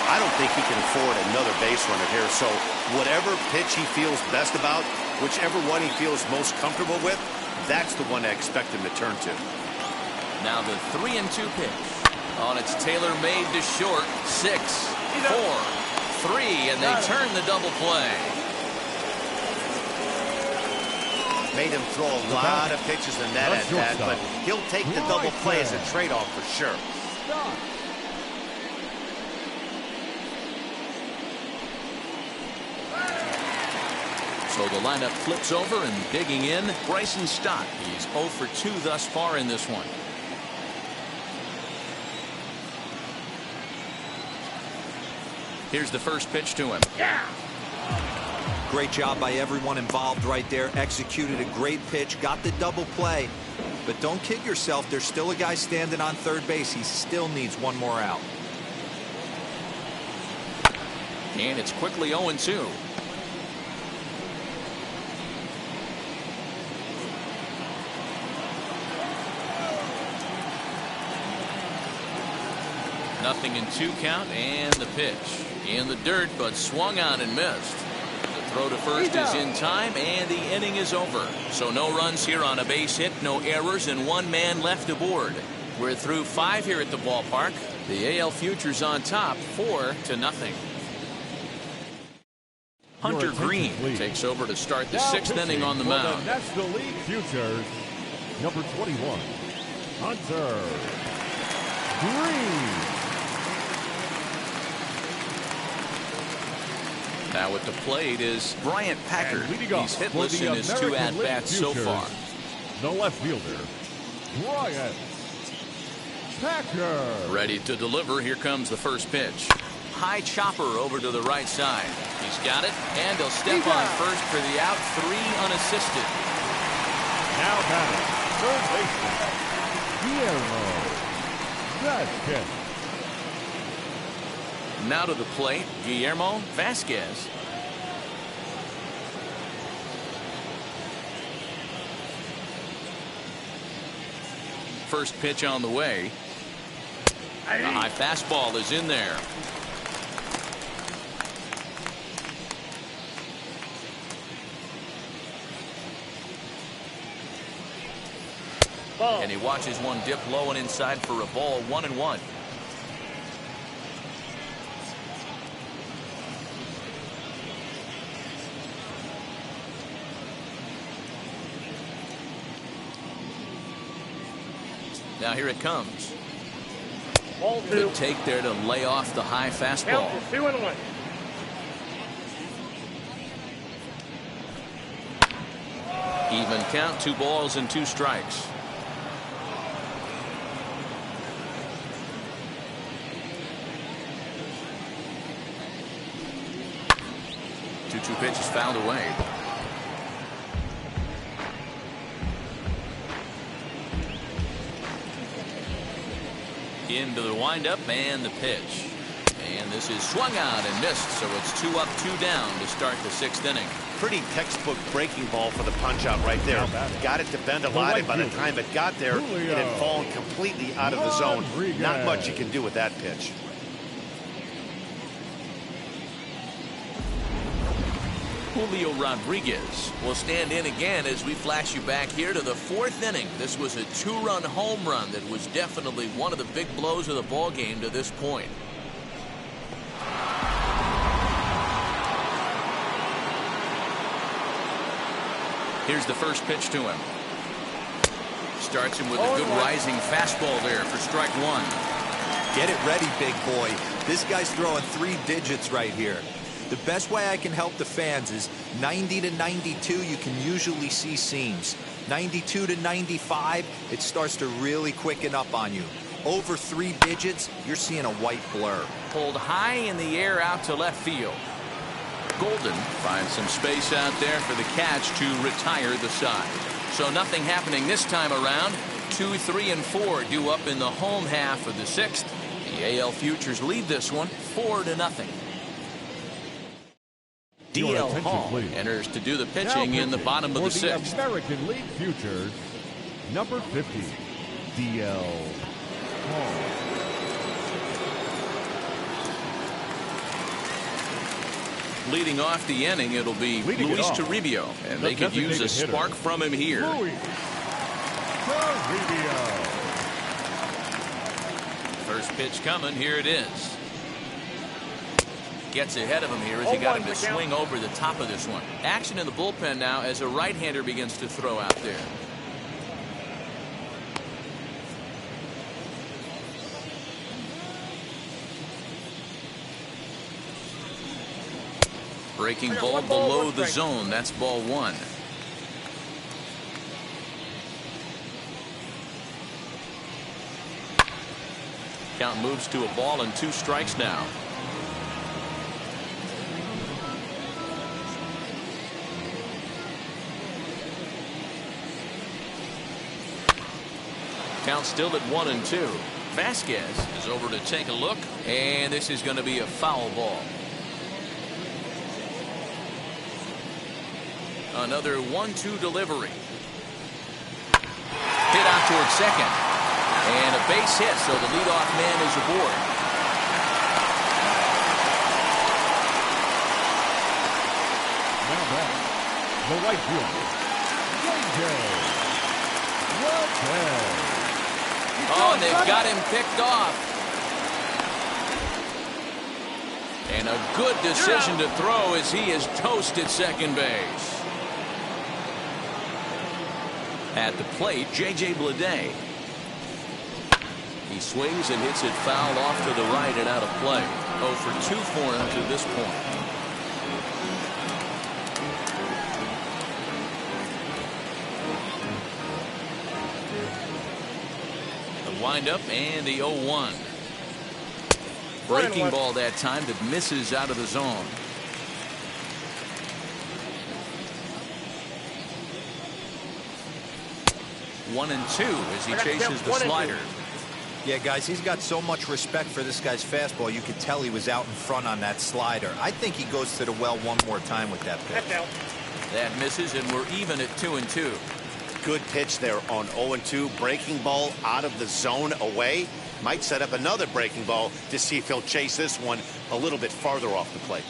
I don't think he can afford another base runner here. So whatever pitch he feels best about, whichever one he feels most comfortable with, that's the one I expect him to turn to. Now the 3-2 pitch. On its tailor-made to short. 6, 4, 3, and they turn the double play. Made him throw a lot of pitches in that at bat, but he'll take the double play as a trade-off for sure. So the lineup flips over and digging in, Bryson Stott. He's 0 for 2 thus far in this one. Here's the first pitch to him. Great job by everyone involved right there. Executed a great pitch, got the double play. But don't kid yourself, there's still a guy standing on third base. He still needs one more out. And it's quickly 0-2. Nothing in 2 count, and the pitch in the dirt, but swung on and missed. The throw to first is in time, and the inning is over. So no runs here on a base hit, no errors, and 1 man left aboard. We're through 5 here at the ballpark. The AL Futures on top, 4-0. Hunter Green takes over to start the 6th inning on the mound. The National League Futures, number 21, Hunter Green. Now at the plate is Bryant Packard. He's hitless in his 2 at-bats so far. The left fielder, Bryant Packard. Ready to deliver. Here comes the first pitch. High chopper over to the right side. He's got it, and he'll step on first for the out. 3 unassisted. Now batting, third baseman, Guillermo Vasquez. Now to the plate, Guillermo Vasquez. First pitch on the way. The high fastball is in there. And he watches one dip low and inside for a ball. 1-1. Now here it comes. Ball 2. Good take there to lay off the high fastball. Count is 2-1. Even count, 2 balls and 2 strikes. Two pitches fouled away. Into the windup and the pitch. And this is swung out and missed, so it's 2 up, 2 down to start the 6th inning. Pretty textbook breaking ball for the punch-out right there. Got it to bend a lot, and by the time it got there, it had fallen completely out of the zone. Not much you can do with that pitch. Julio Rodriguez will stand in again as we flash you back here to the 4th inning. This was a 2-run home run that was definitely one of the big blows of the ball game to this point. Here's the first pitch to him. Starts him with a good rising fastball there for strike 1. Get it ready, big boy. This guy's throwing 3 digits right here. The best way I can help the fans is 90 to 92, you can usually see seams. 92 to 95, it starts to really quicken up on you. Over 3 digits, you're seeing a white blur. Pulled high in the air out to left field. Golden finds some space out there for the catch to retire the side. So nothing happening this time around. 2, 3, and 4 due up in the home half of the 6th. The AL Futures lead this one 4-0. DL Hall please. enters to do the pitching in the bottom of the sixth. American League Futures, number 50, DL Hall. Leading off the inning, it'll be Luis Toribio, and they could use a spark from him here. Luis Toribio. First pitch coming, here it is. Gets ahead of him here as he got him to swing over the top of this one. Action in the bullpen now as a right-hander begins to throw out there. Breaking ball below the zone. That's ball one. Count moves to a ball and 2 strikes now. Count still at 1-2. Vasquez is over to take a look, and this is going to be a foul ball. Another 1-2 delivery. Hit out towards second. And a base hit, so the leadoff man is aboard. Now back, the right fielder, J.J. Oh, and they've got him picked off. And a good decision to throw as he is toast at second base. At the plate, J.J. Bleday. He swings and hits it foul off to the right and out of play. 0 for 2 for him to this point. The windup and the 0-1. Breaking ball that time that misses out of the zone. One and 2 as he chases the slider. Yeah, guys, he's got so much respect for this guy's fastball. You could tell he was out in front on that slider. I think he goes to the well one more time with that pitch. That misses, and we're even at 2-2. Good pitch there on 0-2. Breaking ball out of the zone away. Might set up another breaking ball to see if he'll chase this one a little bit farther off the plate.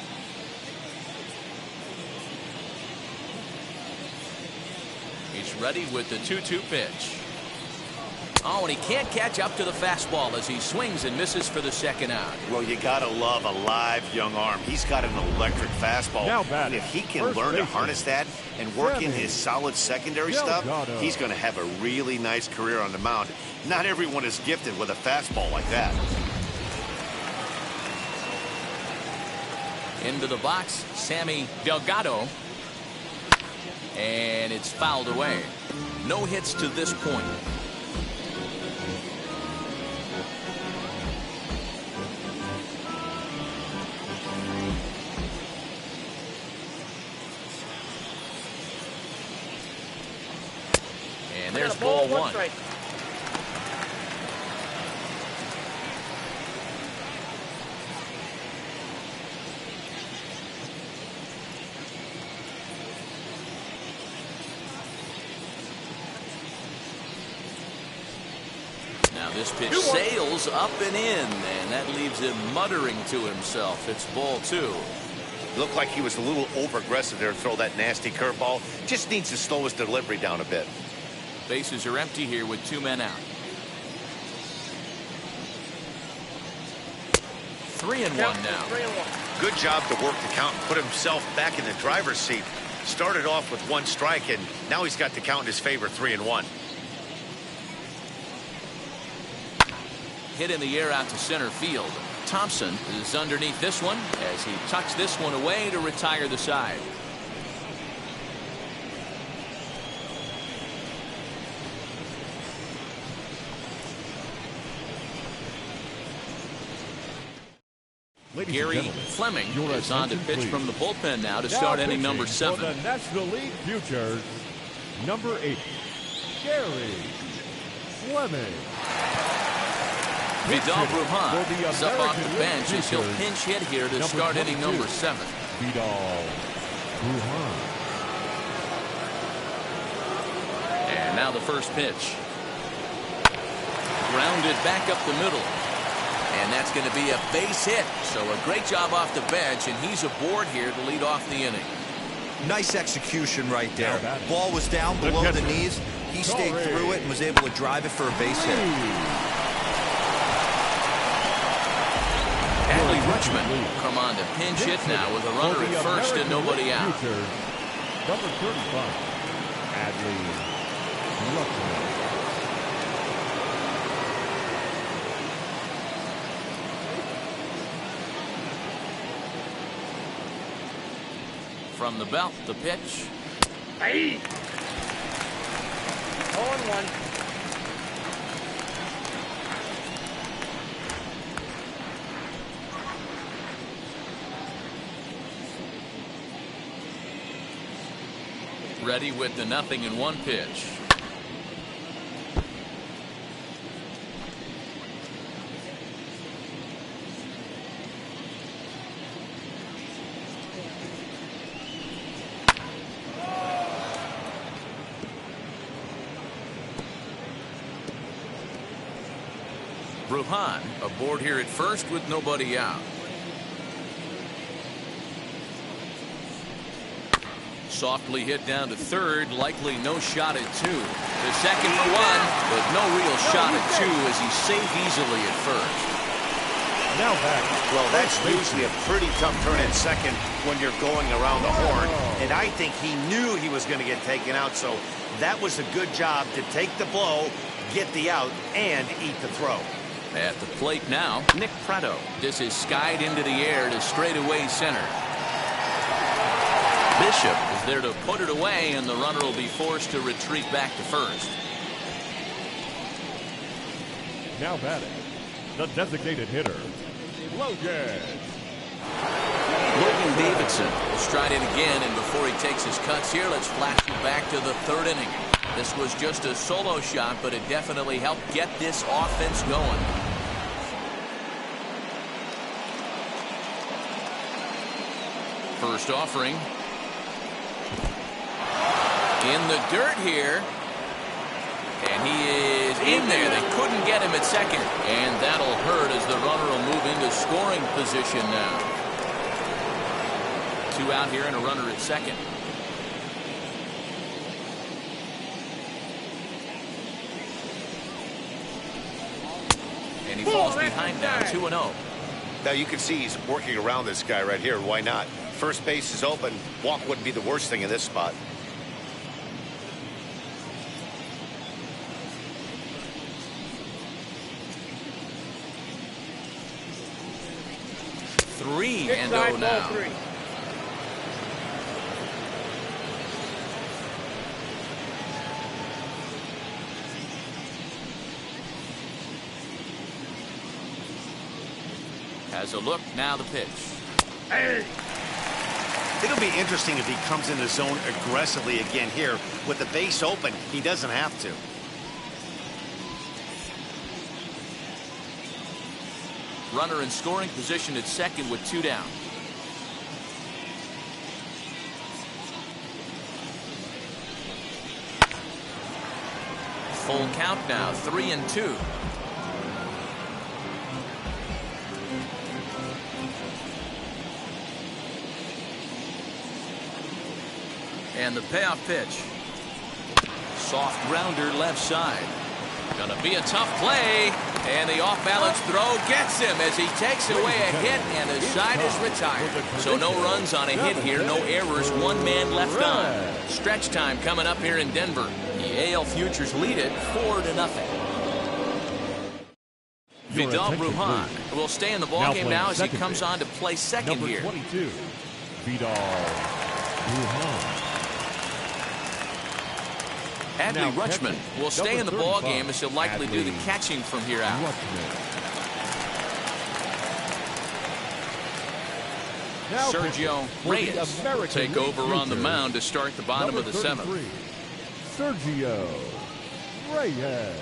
He's ready with the 2-2 pitch. Oh, and he can't catch up to the fastball as he swings and misses for the second out. Well, you gotta love a live young arm. He's got an electric fastball. And if he can learn to harness that and work in his solid secondary stuff, he's going to have a really nice career on the mound. Not everyone is gifted with a fastball like that. Into the box, Sammy Delgado. And it's fouled away. No hits to this point. And there's ball one. Now this pitch sails up and in, and that leaves him muttering to himself. It's ball 2. Looked like he was a little over-aggressive there to throw that nasty curveball. Just needs to slow his delivery down a bit. Bases are empty here with 2 men out. 3-1 now. Good job to work the count and put himself back in the driver's seat. Started off with 1 strike, and now he's got the count in his favor, 3-1. Hit in the air out to center field. Thompson is underneath this one as he tucks this one away to retire the side. Gary Fleming is on to pitch from the bullpen now to start inning number 7. For the National League Futures, number 8, Gary Fleming. Vidal Brujan is up off the bench as he'll pinch hit here to start inning number 7. Vidal And now the first pitch. Grounded back up the middle. And that's going to be a base hit. So a great job off the bench, and he's aboard here to lead off the inning. Nice execution right there. Ball was down below the knees. He stayed through it and was able to drive it for a base hit. Adley Rutschman come on to pinch hit now with a runner at first and nobody out. Number 35, Adley Rutschman. From the belt, the pitch. Hey! 0-1. Ready with the 0-1 pitch. Bruhan aboard here at first with nobody out. Softly hit down to third, likely no shot at two. The second for one, but no real shot at two as he's safe easily at first. Now back. Well, that's usually a pretty tough turn at second when you're going around the horn. And I think he knew he was going to get taken out, so that was a good job to take the blow, get the out, and eat the throw. At the plate now, Nick Pratto. This is skied into the air to straightaway center. Bishop is there to put it away, and the runner will be forced to retreat back to first. Now batting, the designated hitter, Logan. Logan Davidson will stride in again, and before he takes his cuts here, let's flash you back to the third inning. This was just a solo shot, but it definitely helped get this offense going. First offering. In the dirt here. And he is in there. They couldn't get him at second. And that'll hurt as the runner will move into scoring position now. Two out here and a runner at second. And he falls behind now, 2-0. Now you can see he's working around this guy right here. Why not? First base is open. Walk wouldn't be the worst thing in this spot. Three and oh now. Has a look, now the pitch. Hey. It'll be interesting if he comes in the zone aggressively again here. With the base open, he doesn't have to. Runner in scoring position at second with two down. Full count now, 3-2. And the payoff pitch. Soft grounder left side. Gonna be a tough play. And the off-balance throw gets him as he takes away a hit, and the side is retired. So no runs on a hit here, no errors, one man left on. Stretch time coming up here in Denver. The AL Futures lead it 4-0. Vidal Bruhan will stay in the ballgame now as he comes on to play second here. Number 22, Vidal Bruhan. Adley Rutschman will stay in the ballgame as he'll likely do the catching from here out. Sergio Reyes will take over on the mound to start the bottom of the seventh. Sergio Reyes.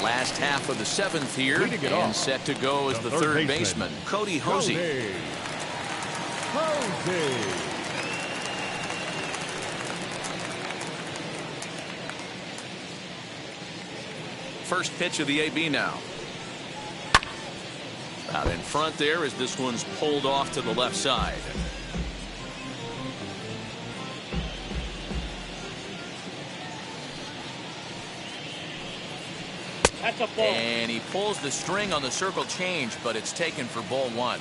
Last half of the 7th here, and set to go as the third baseman, Cody Hosey. First pitch of the AB now. Out in front there as this one's pulled off to the left side. That's a ball. And he pulls the string on the circle change, but it's taken for ball 1.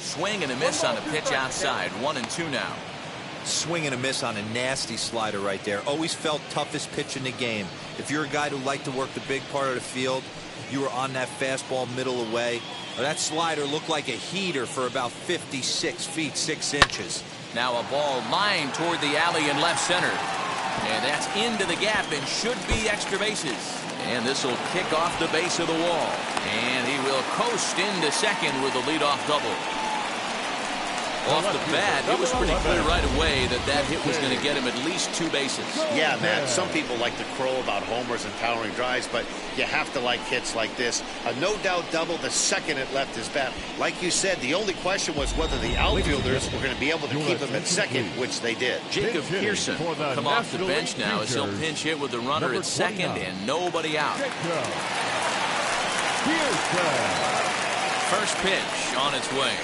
Swing and a miss on a pitch outside. 1-2 now. Swing and a miss on a nasty slider right there. Always felt toughest pitch in the game. If you're a guy who liked to work the big part of the field, you were on that fastball middle away. That slider looked like a heater for about 56 feet 6 inches. Now a ball lined toward the alley in left center. And that's into the gap and should be extra bases. And this will kick off the base of the wall. And he will coast into second with a leadoff double. Off the bat, it was pretty clear right away that hit was going to get him at least 2 bases. Yeah, man, some people like to crow about homers and towering drives, but you have to like hits like this. A no-doubt double the second it left his bat. Like you said, the only question was whether the outfielders were going to be able to keep him at second, which they did. Jacob Pearson will come off the bench now as he'll pinch hit with the runner at second and nobody out. First pitch on its way.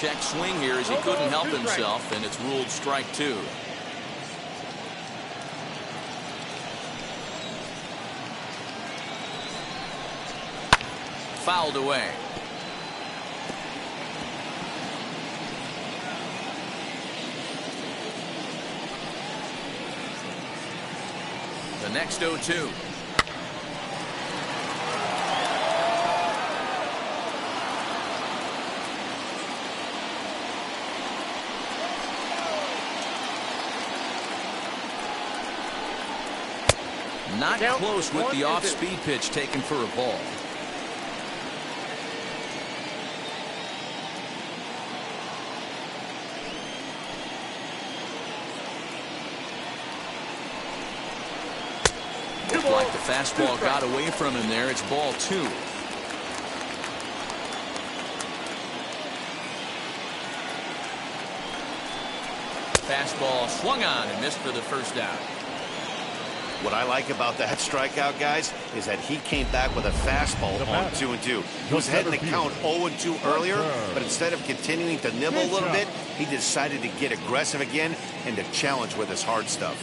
Check swing here as he couldn't help himself, and it's ruled strike 2. Fouled away. The next 0-2. Not close with the off-speed pitch taken for a ball. Looked like the fastball got away from him there. It's ball 2. Fastball swung on and missed for the first out. What I like about that strikeout, guys, is that he came back with a fastball on 2-2. He was heading the count 0-2 earlier, but instead of continuing to nibble a little bit, he decided to get aggressive again and to challenge with his hard stuff.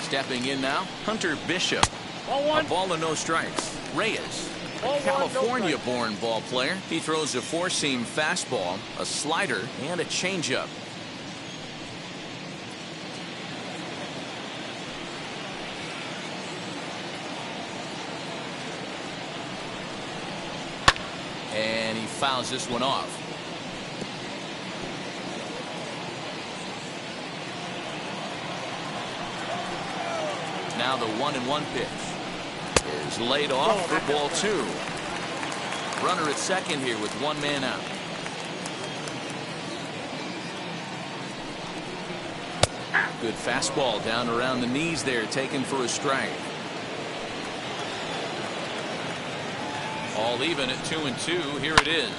Stepping in now, Hunter Bishop. A ball and no strikes. Reyes. A California-born ball player. He throws a 4-seam fastball, a slider, and a changeup. And he fouls this one off. Now the 1-1 pitch is laid off for ball 2. Runner at second here with 1 man out. Good fastball down around the knees there, taken for a strike. All even at 2-2. Here it is.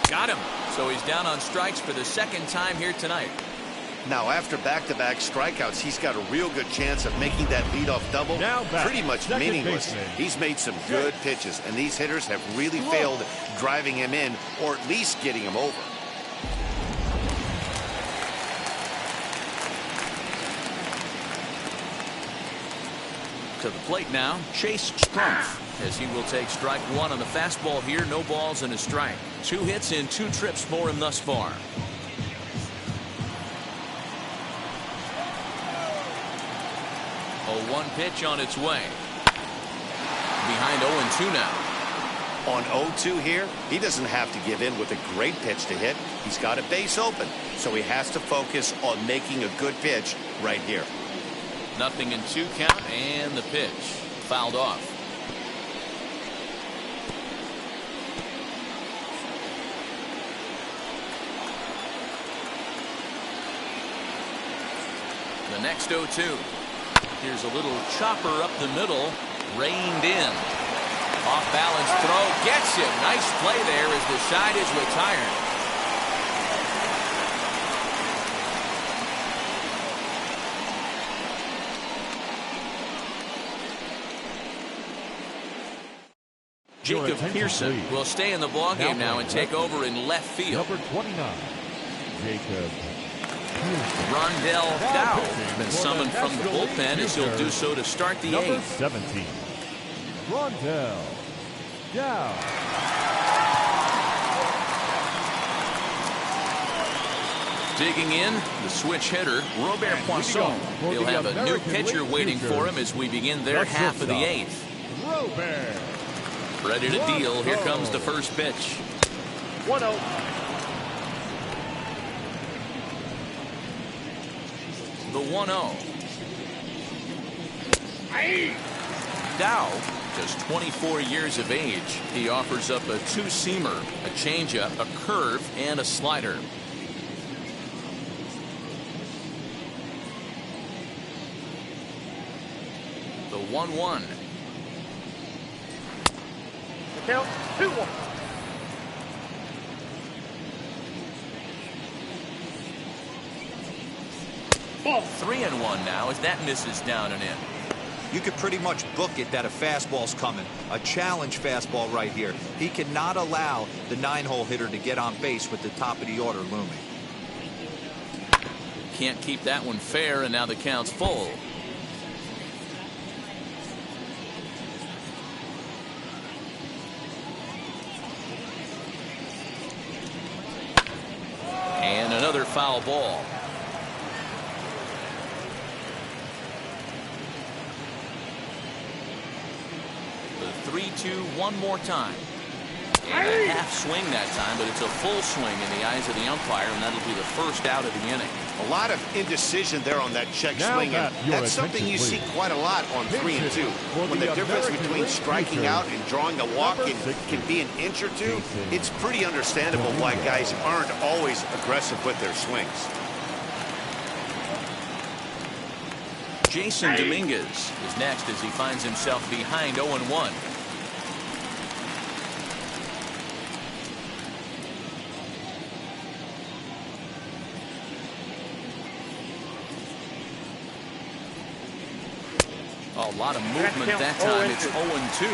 Got him. So he's down on strikes for the second time here tonight. Now, after back-to-back strikeouts, he's got a real good chance of making that leadoff double pretty much meaningless. He's made some good pitches, and these hitters have really failed driving him in or at least getting him over. To the plate now, Chase Strumpf, as he will take strike 1 on the fastball here. No balls and a strike. 2 hits in 2 trips for him thus far. 0-1 pitch on its way. Behind 0-2 now. On 0-2 here, he doesn't have to give in with a great pitch to hit. He's got a base open, so he has to focus on making a good pitch right here. 0-2 count, and the pitch fouled off. The next 0-2. Here's a little chopper up the middle, reined in. Off balance throw, gets it. Nice play there as the side is retired. Jacob Pearson will stay in the ballgame now and take over in left field. Number 29, Jacob Rondell Dow been summoned from the bullpen as he'll do so to start the number 8th. 17, Rondell Dow. Digging in, the switch hitter, Robert Poisson. He'll have a new pitcher waiting for him as we begin their half of the 8th. Robert. Ready to deal. Here comes the first pitch. 1-0. The 1-0. Dow, just 24 years of age. He offers up a two-seamer, a changeup, a curve, and a slider. The 1-1. Count 2-1. Ball. 3-1 now as that misses down and in. You could pretty much book it that a fastball's coming. A challenge fastball right here. He cannot allow the 9-hole hitter to get on base with the top of the order looming. Can't keep that one fair, and now the count's full. And another foul ball. The 3-2 one more time. And a half swing that time, but it's a full swing in the eyes of the umpire, and that'll be the first out of the inning. A lot of indecision there on that check Now swing, and your that's something you see attention, quite a lot on 3 and 2. When the difference American between League striking future, out and drawing a walk number can be an inch or two, Jason it's pretty understandable why guys aren't always aggressive with their swings. Jason Dominguez is next as he finds himself behind 0-1. A lot of movement that time. It's 0-2.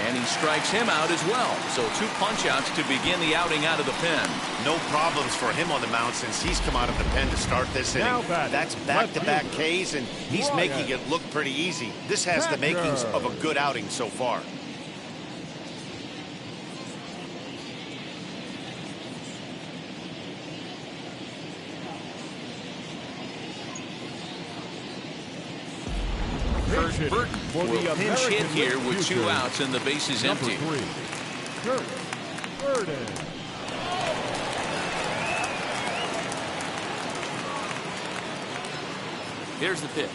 And he strikes him out as well. So 2 punch-outs to begin the outing out of the pen. No problems for him on the mound since he's come out of the pen to start this inning. That's back-to-back Ks, and he's making it look pretty easy. This has the makings of a good outing so far. Kurt Burton will pinch hit here with 2 outs and the bases empty. Number 3, Kurt Burton. Here's the pitch.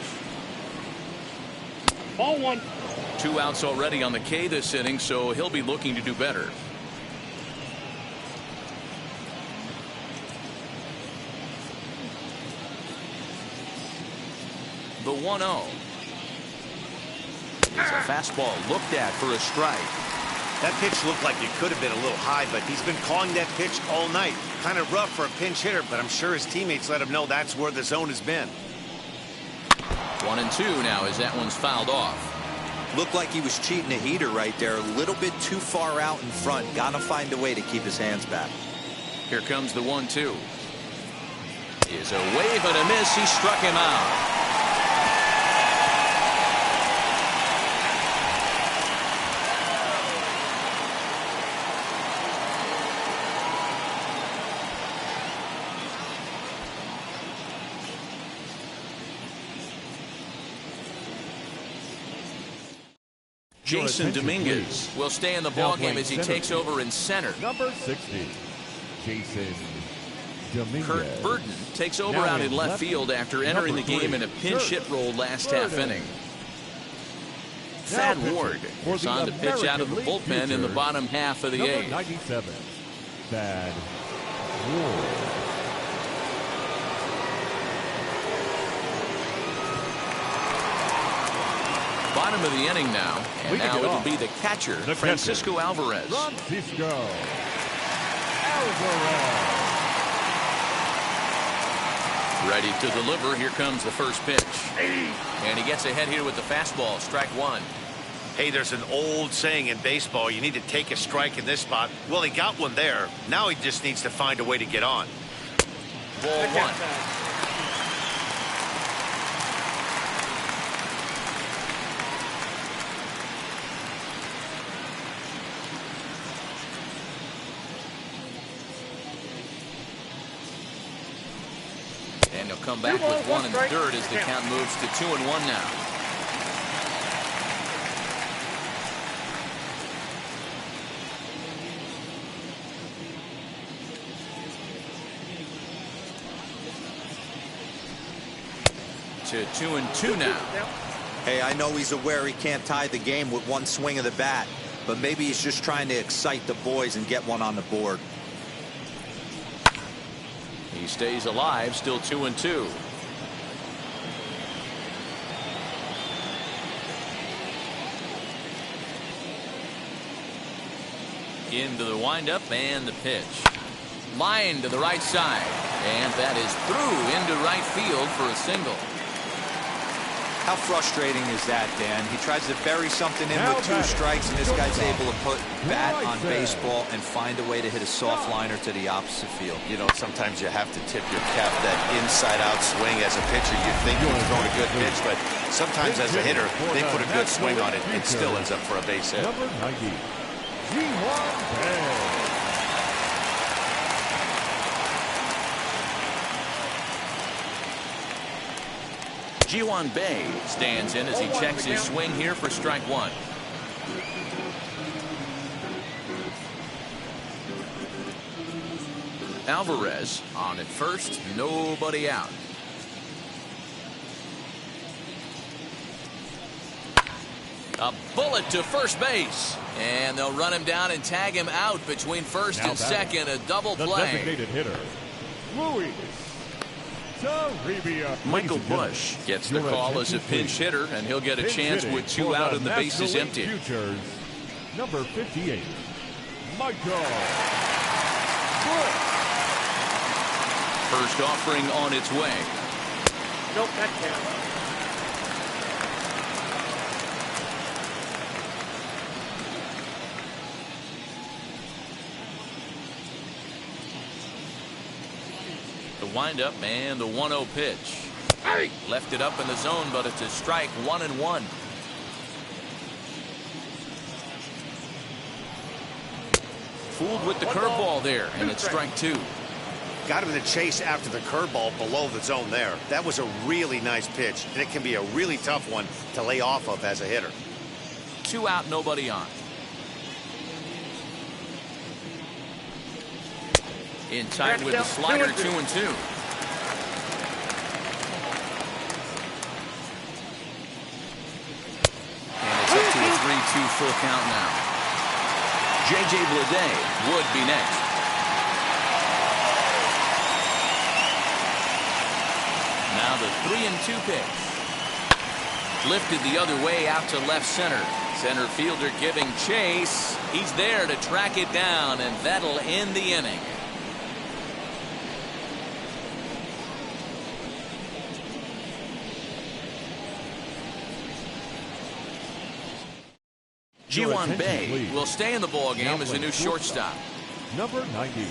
Ball 1. 2 outs already on the K this inning, so he'll be looking to do better. The 1-0. It's a fastball looked at for a strike. That pitch looked like it could have been a little high, but he's been calling that pitch all night. Kind of rough for a pinch hitter, but I'm sure his teammates let him know that's where the zone has been. 1-2 now as that one's fouled off. Looked like he was cheating a heater right there. A little bit too far out in front. Gotta find a way to keep his hands back. Here comes the 1-2. Is a wave and a miss. He struck him out. Jason Dominguez will stay in the ballgame as he takes over in center. Number 60, Jason Dominguez. Kurt Burton takes over out in left field after entering the game in a pinch hit role last half inning. Thad Ward is on to pitch out of the bullpen in the bottom half of the eighth. 97, Thad Ward. Bottom of the inning now, and now it'll be the catcher, Francisco Alvarez. Francisco Alvarez. Ready to deliver. Here comes the first pitch. And he gets ahead here with the fastball. Strike one. Hey, there's an old saying in baseball, you need to take a strike in this spot. Well, he got one there. Now he just needs to find a way to get on. Ball one. And he'll come back with one in the third as the count moves to 2-1 now. To 2-2 now. Hey, I know he's aware he can't tie the game with one swing of the bat, but maybe he's just trying to excite the boys and get one on the board. He stays alive, still 2-2. Into the windup and the pitch. Line to the right side. And that is through into right field for a single. How frustrating is that, Dan? He tries to bury something in with two strikes, and this guy's able to put bat on baseball and find a way to hit a soft liner to the opposite field. You know, sometimes you have to tip your cap that inside-out swing. As a pitcher, you think you're throwing a good pitch, but sometimes as a hitter, they put a good swing on it and still ends up for a base hit. Number 90, G1 Ji-hwan Bae stands in as he checks his swing here for strike one. Alvarez on at first, nobody out. A bullet to first base, and they'll run him down and tag him out between first and second. A double play. The designated hitter, Luis Michael Bush gets the call as a pinch hitter, and he'll get a chance with two out and the bases empty. Number 58, Michael Bush. First offering on its way. Nope, that counts. The windup and the 1-0 pitch. Left it up in the zone, but it's a strike, 1-1. Fooled with the curveball there, and it's strike two. Got him in the chase after the curveball below the zone there. That was a really nice pitch, and it can be a really tough one to lay off of as a hitter. 2 out, nobody on. Inside with the slider, 2-2. And it's up to a 3-2 full count now. J.J. Bleday would be next. Now the 3-2 pitch. Lifted the other way out to left center. Center fielder giving chase. He's there to track it down, and that'll end the inning. Ji-hwan Bae will stay in the ballgame as a new shortstop. Number 90,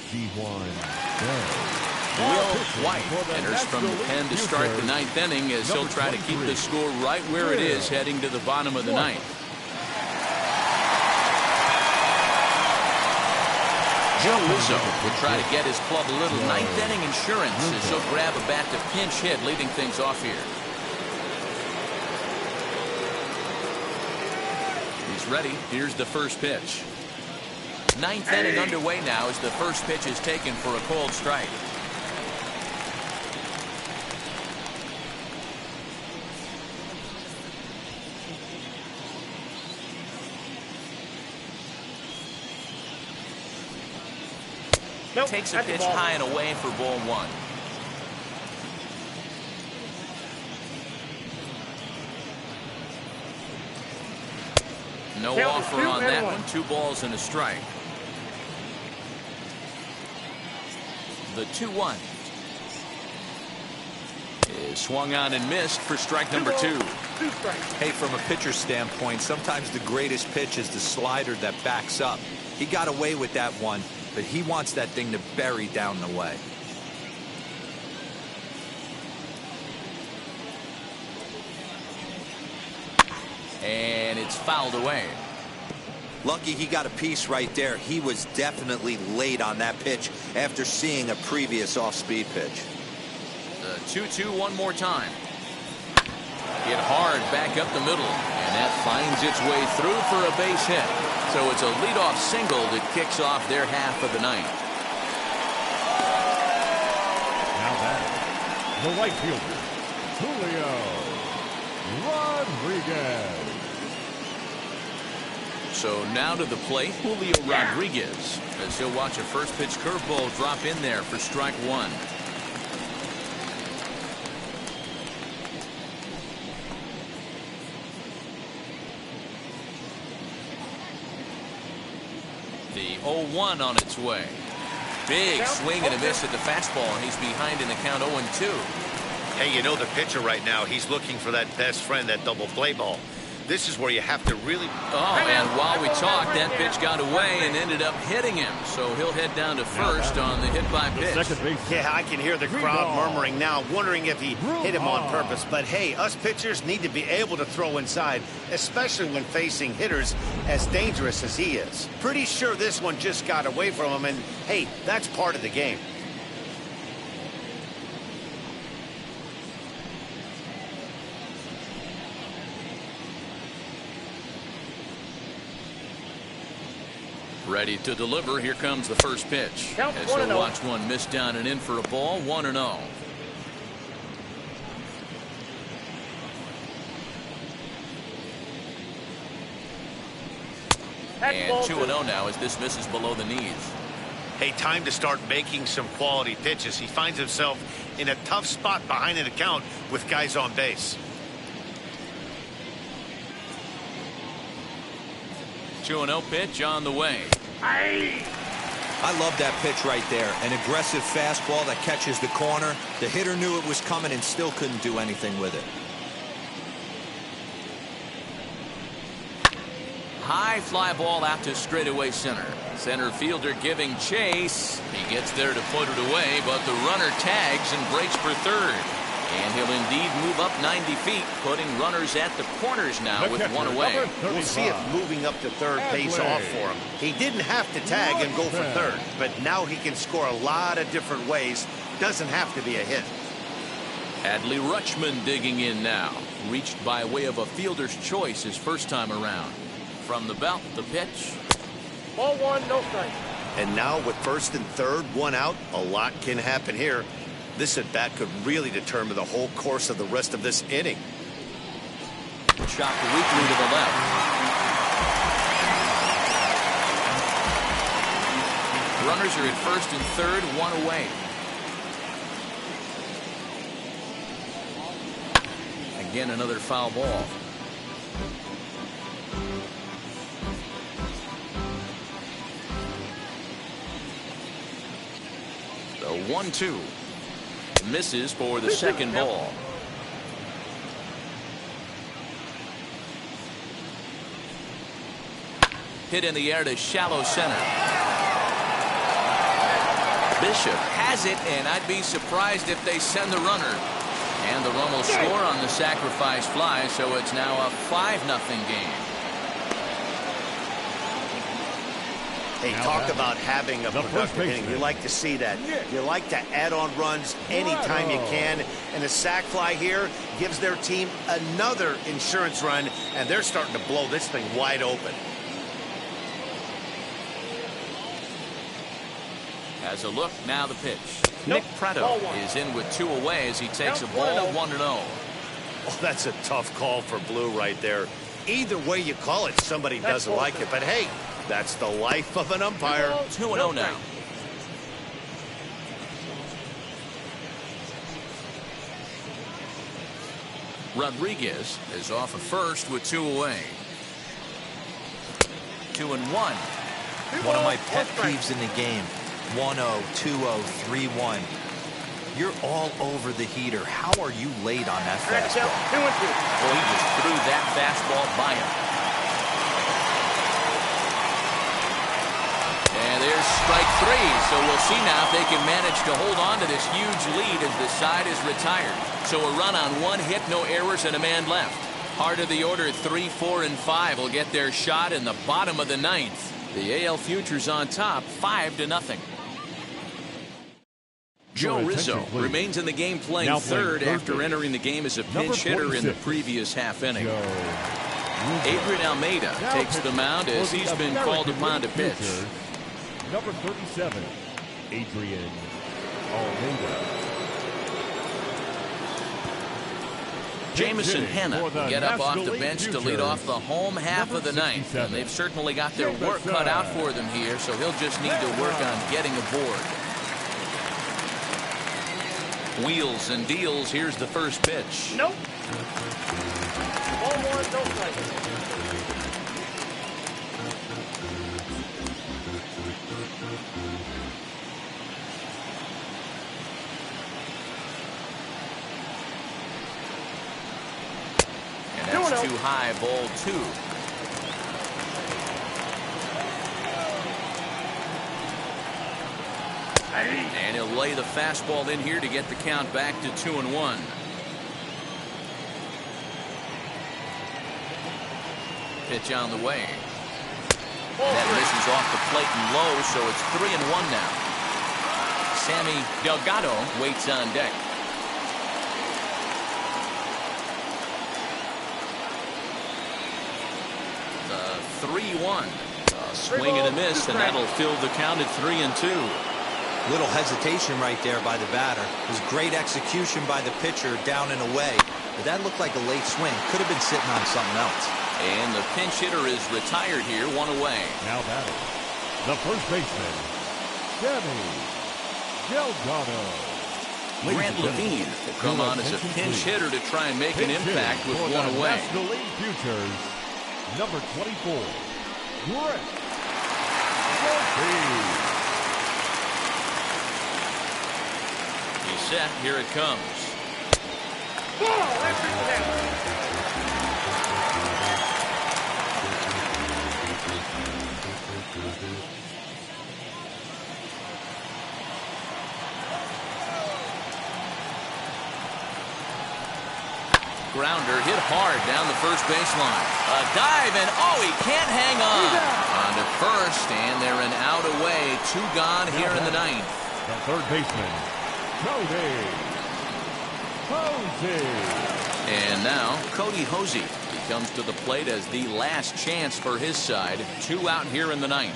Ji-hwan Bae. Will White enters from the pen to start the ninth inning as he'll try to keep the score right where it is heading to the bottom of the ninth. Joe Rizzo will try to get his club a little ninth inning insurance as he'll grab a bat to pinch hit, leading things off here. He's ready. Here's the first pitch. Ninth inning underway now as the first pitch is taken for a called strike. Nope, Takes a pitch high and away for ball one. No offer on that one. 2 balls and a strike. The 2-1 is swung on and missed for strike number 2. Hey, from a pitcher's standpoint, sometimes the greatest pitch is the slider that backs up. He got away with that one, but he wants that thing to bury down the way. And it's fouled away. Lucky he got a piece right there. He was definitely late on that pitch after seeing a previous off-speed pitch. The 2-2 one more time. Hit hard back up the middle, and that finds its way through for a base hit. So it's a leadoff single that kicks off their half of the ninth. Now that the right fielder, Julio Rodriguez. So now to the plate, Julio Rodriguez, as he'll watch a first pitch curveball drop in there for strike 1. The 0-1 on its way. Big swing and a miss at the fastball, and he's behind in the count 0-2. Hey, you know the pitcher right now, he's looking for that best friend, that double play ball. This is where you have to really... Oh, and while we talked, that pitch got away and ended up hitting him. So he'll head down to first on the hit by pitch. Yeah, I can hear the crowd murmuring now, wondering if he hit him on purpose. But hey, us pitchers need to be able to throw inside, especially when facing hitters as dangerous as he is. Pretty sure this one just got away from him, and hey, that's part of the game. Ready to deliver. Here comes the first pitch. As he'll watch one miss down and in for a ball. 1-0. And 2-0 now as this misses below the knees. Hey, time to start making some quality pitches. He finds himself in a tough spot behind an account with guys on base. 2-0 pitch on the way. I love that pitch right there. An aggressive fastball that catches the corner. The hitter knew it was coming and still couldn't do anything with it. High fly ball out to straightaway center. Center fielder giving chase. He gets there to put it away, but the runner tags and breaks for third. And he'll indeed move up 90 feet, putting runners at the corners now with one away. We'll see if moving up to third pays off for him. He didn't have to tag and go for third, but now he can score a lot of different ways. Doesn't have to be a hit. Adley Rutschman digging in now. Reached by way of a fielder's choice his first time around. From the belt, the pitch. Ball 1, no strike. And now with first and third, one out, a lot can happen here. This at-bat could really determine the whole course of the rest of this inning. Chopped weakly to the left. Runners are at first and third, one away. Again, another foul ball. The 1-2. Misses for the second ball. Hit in the air to shallow center. Bishop has it, and I'd be surprised if they send the runner. And the run will score on the sacrifice fly, so it's now a 5-0 game. Hey, talk about having a productive inning. You like to see that. You like to add on runs anytime you can. And a sac fly here gives their team another insurance run, and they're starting to blow this thing wide open. As a look, now the pitch. Nick Prato is in with 2 away as he takes a ball 1-0. Oh, that's a tough call for Blue right there. Either way you call it, somebody doesn't like it. But hey, that's the life of an umpire. 2-0 now. Rodriguez is off of first with 2 away. 2-1. One of my pet peeves in the game. 1-0, 2-0, 3-1. You're all over the heater. How are you late on that fastball? Well, he just threw that fastball by him. And there's strike 3. So we'll see now if they can manage to hold on to this huge lead as the side is retired. So a run on 1 hit, no errors, and a man left. Heart of the order, 3, 4, and 5 will get their shot in the bottom of the 9th. The AL Futures on top, 5-0. Joe Rizzo remains in the game playing third after entering the game as a pinch hitter in the previous half inning. Adrian Almeida takes the mound as he's been called upon to pitch. Number 37, Adrian Almeida. Jamison Hanna will get up off the bench to lead off the home half of the 9th. And they've certainly got their work cut out for them here, so he'll just need to work on getting aboard. Wheels and deals. Here's the first pitch. Nope. Ball 1, no strike. And that's too high, ball 2. And he'll lay the fastball in here to get the count back to 2-1. Pitch on the way. That misses off the plate and low, so it's 3-1 now. Sammy Delgado waits on deck. The 3-1. A swing and a miss, and that'll fill the count at 3-2. Little hesitation right there by the batter. It was great execution by the pitcher down and away. But that looked like a late swing. Could have been sitting on something else. And the pinch hitter is retired here, 1 away. Now batting, the first baseman, Sammy Delgado. Grant Levine will come on as a pinch hitter to try and make an impact with 1 away. National League Futures, number 24, Grant Levine. He's set. Here it comes. Grounder hit hard down the first baseline. A dive, and oh, he can't hang on. On to first, and they're an out away. 2 gone here in the 9th. The third baseman, Cody Hosey. And now Cody Hosey. He comes to the plate as the last chance for his side. 2 out here in the 9th.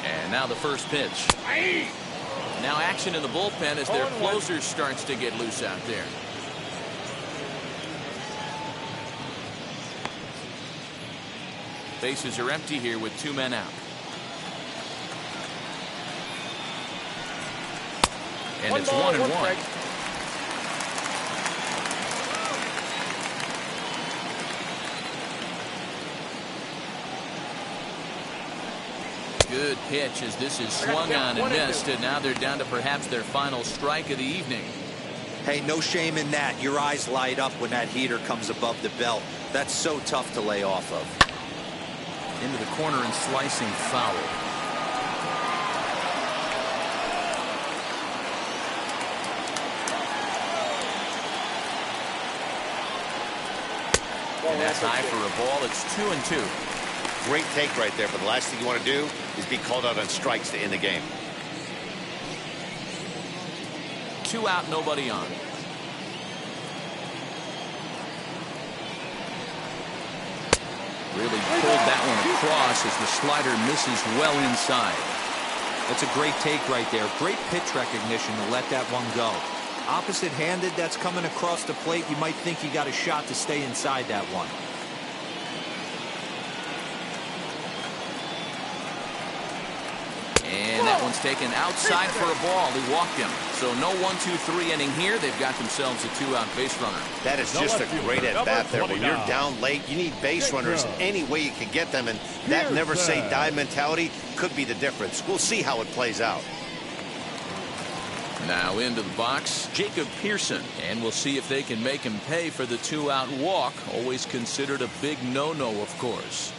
And now the first pitch. Now action in the bullpen as their closer starts to get loose out there. Bases are empty here with 2 men out. And it's 1-1. Good pitch as this is swung on and missed, and now they're down to perhaps their final strike of the evening. Hey, no shame in that. Your eyes light up when that heater comes above the belt. That's so tough to lay off of. Into the corner and slicing foul. And that's high for a ball. It's 2-2. great take right there, but the last thing you want to do is be called out on strikes to end the game. 2 out, nobody on. Really pulled that one across as the slider misses well inside. That's a great take right there. Great pitch recognition to let that one go. Opposite-handed, that's coming across the plate. You might think you got a shot to stay inside that one. And that one's taken outside for a ball. He walked him. So no 1-2-3 inning here. They've got themselves a 2-out base runner. That is just a great at-bat there. When you're down late, you need base runners any way you can get them. And that never-say-die mentality could be the difference. We'll see how it plays out. Now into the box, Jacob Pearson. And we'll see if they can make him pay for the 2-out walk. Always considered a big no-no, of course.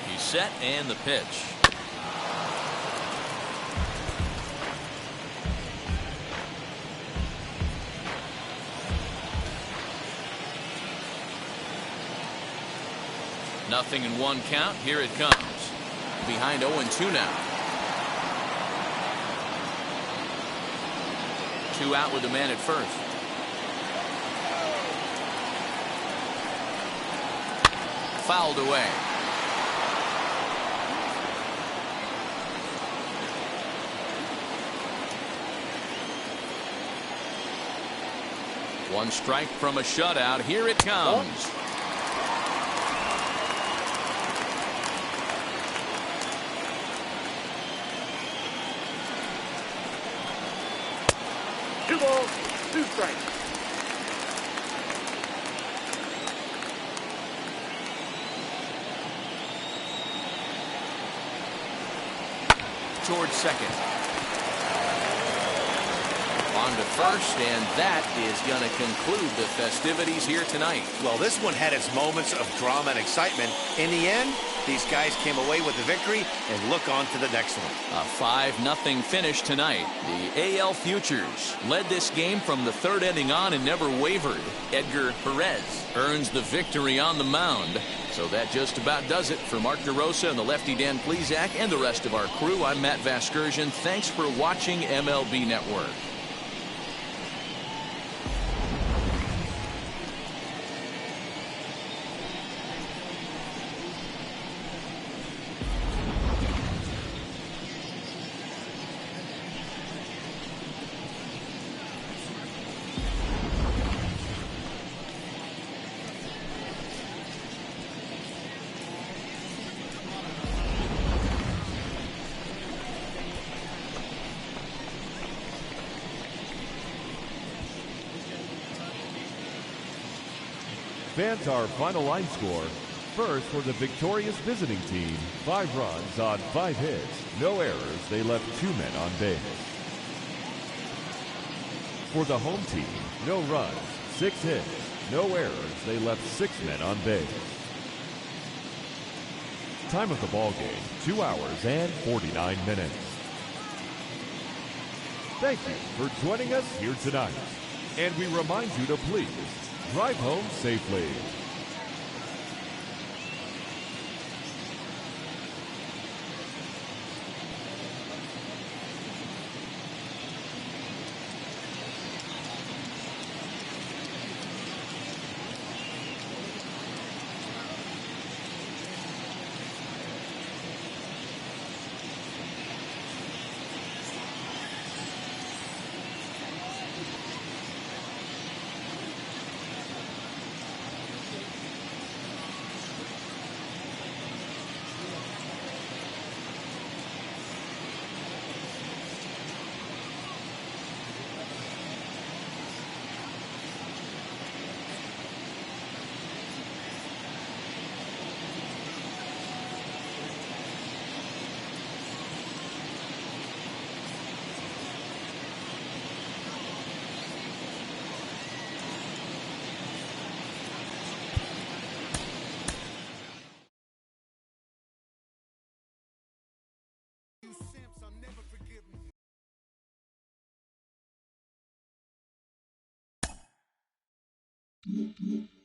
He's set and the pitch. Nothing in 1 count. Here it comes. Behind 0-2 now. 2 out with the man at first. Fouled away. One strike from a shutout. Here it comes. Two balls, 2 strikes. Towards second. On to first, and that is going to conclude the festivities here tonight. Well, this one had its moments of drama and excitement. In the end, these guys came away with the victory and look on to the next one. A 5-0 finish tonight. The AL Futures led this game from the 3rd inning on and never wavered. Edgar Perez earns the victory on the mound. So that just about does it for Mark DeRosa and the lefty Dan Plesac and the rest of our crew. I'm Matt Vasgersian. Thanks for watching MLB Network. Fans, our final line score. First, for the victorious visiting team, 5 runs on 5 hits, no errors. They left 2 men on base. For the home team, no runs, 6 hits, no errors. They left 6 men on base. Time of the ball game, 2 hours and 49 minutes. Thank you for joining us here tonight. And we remind you to please drive home safely. Mm-hmm.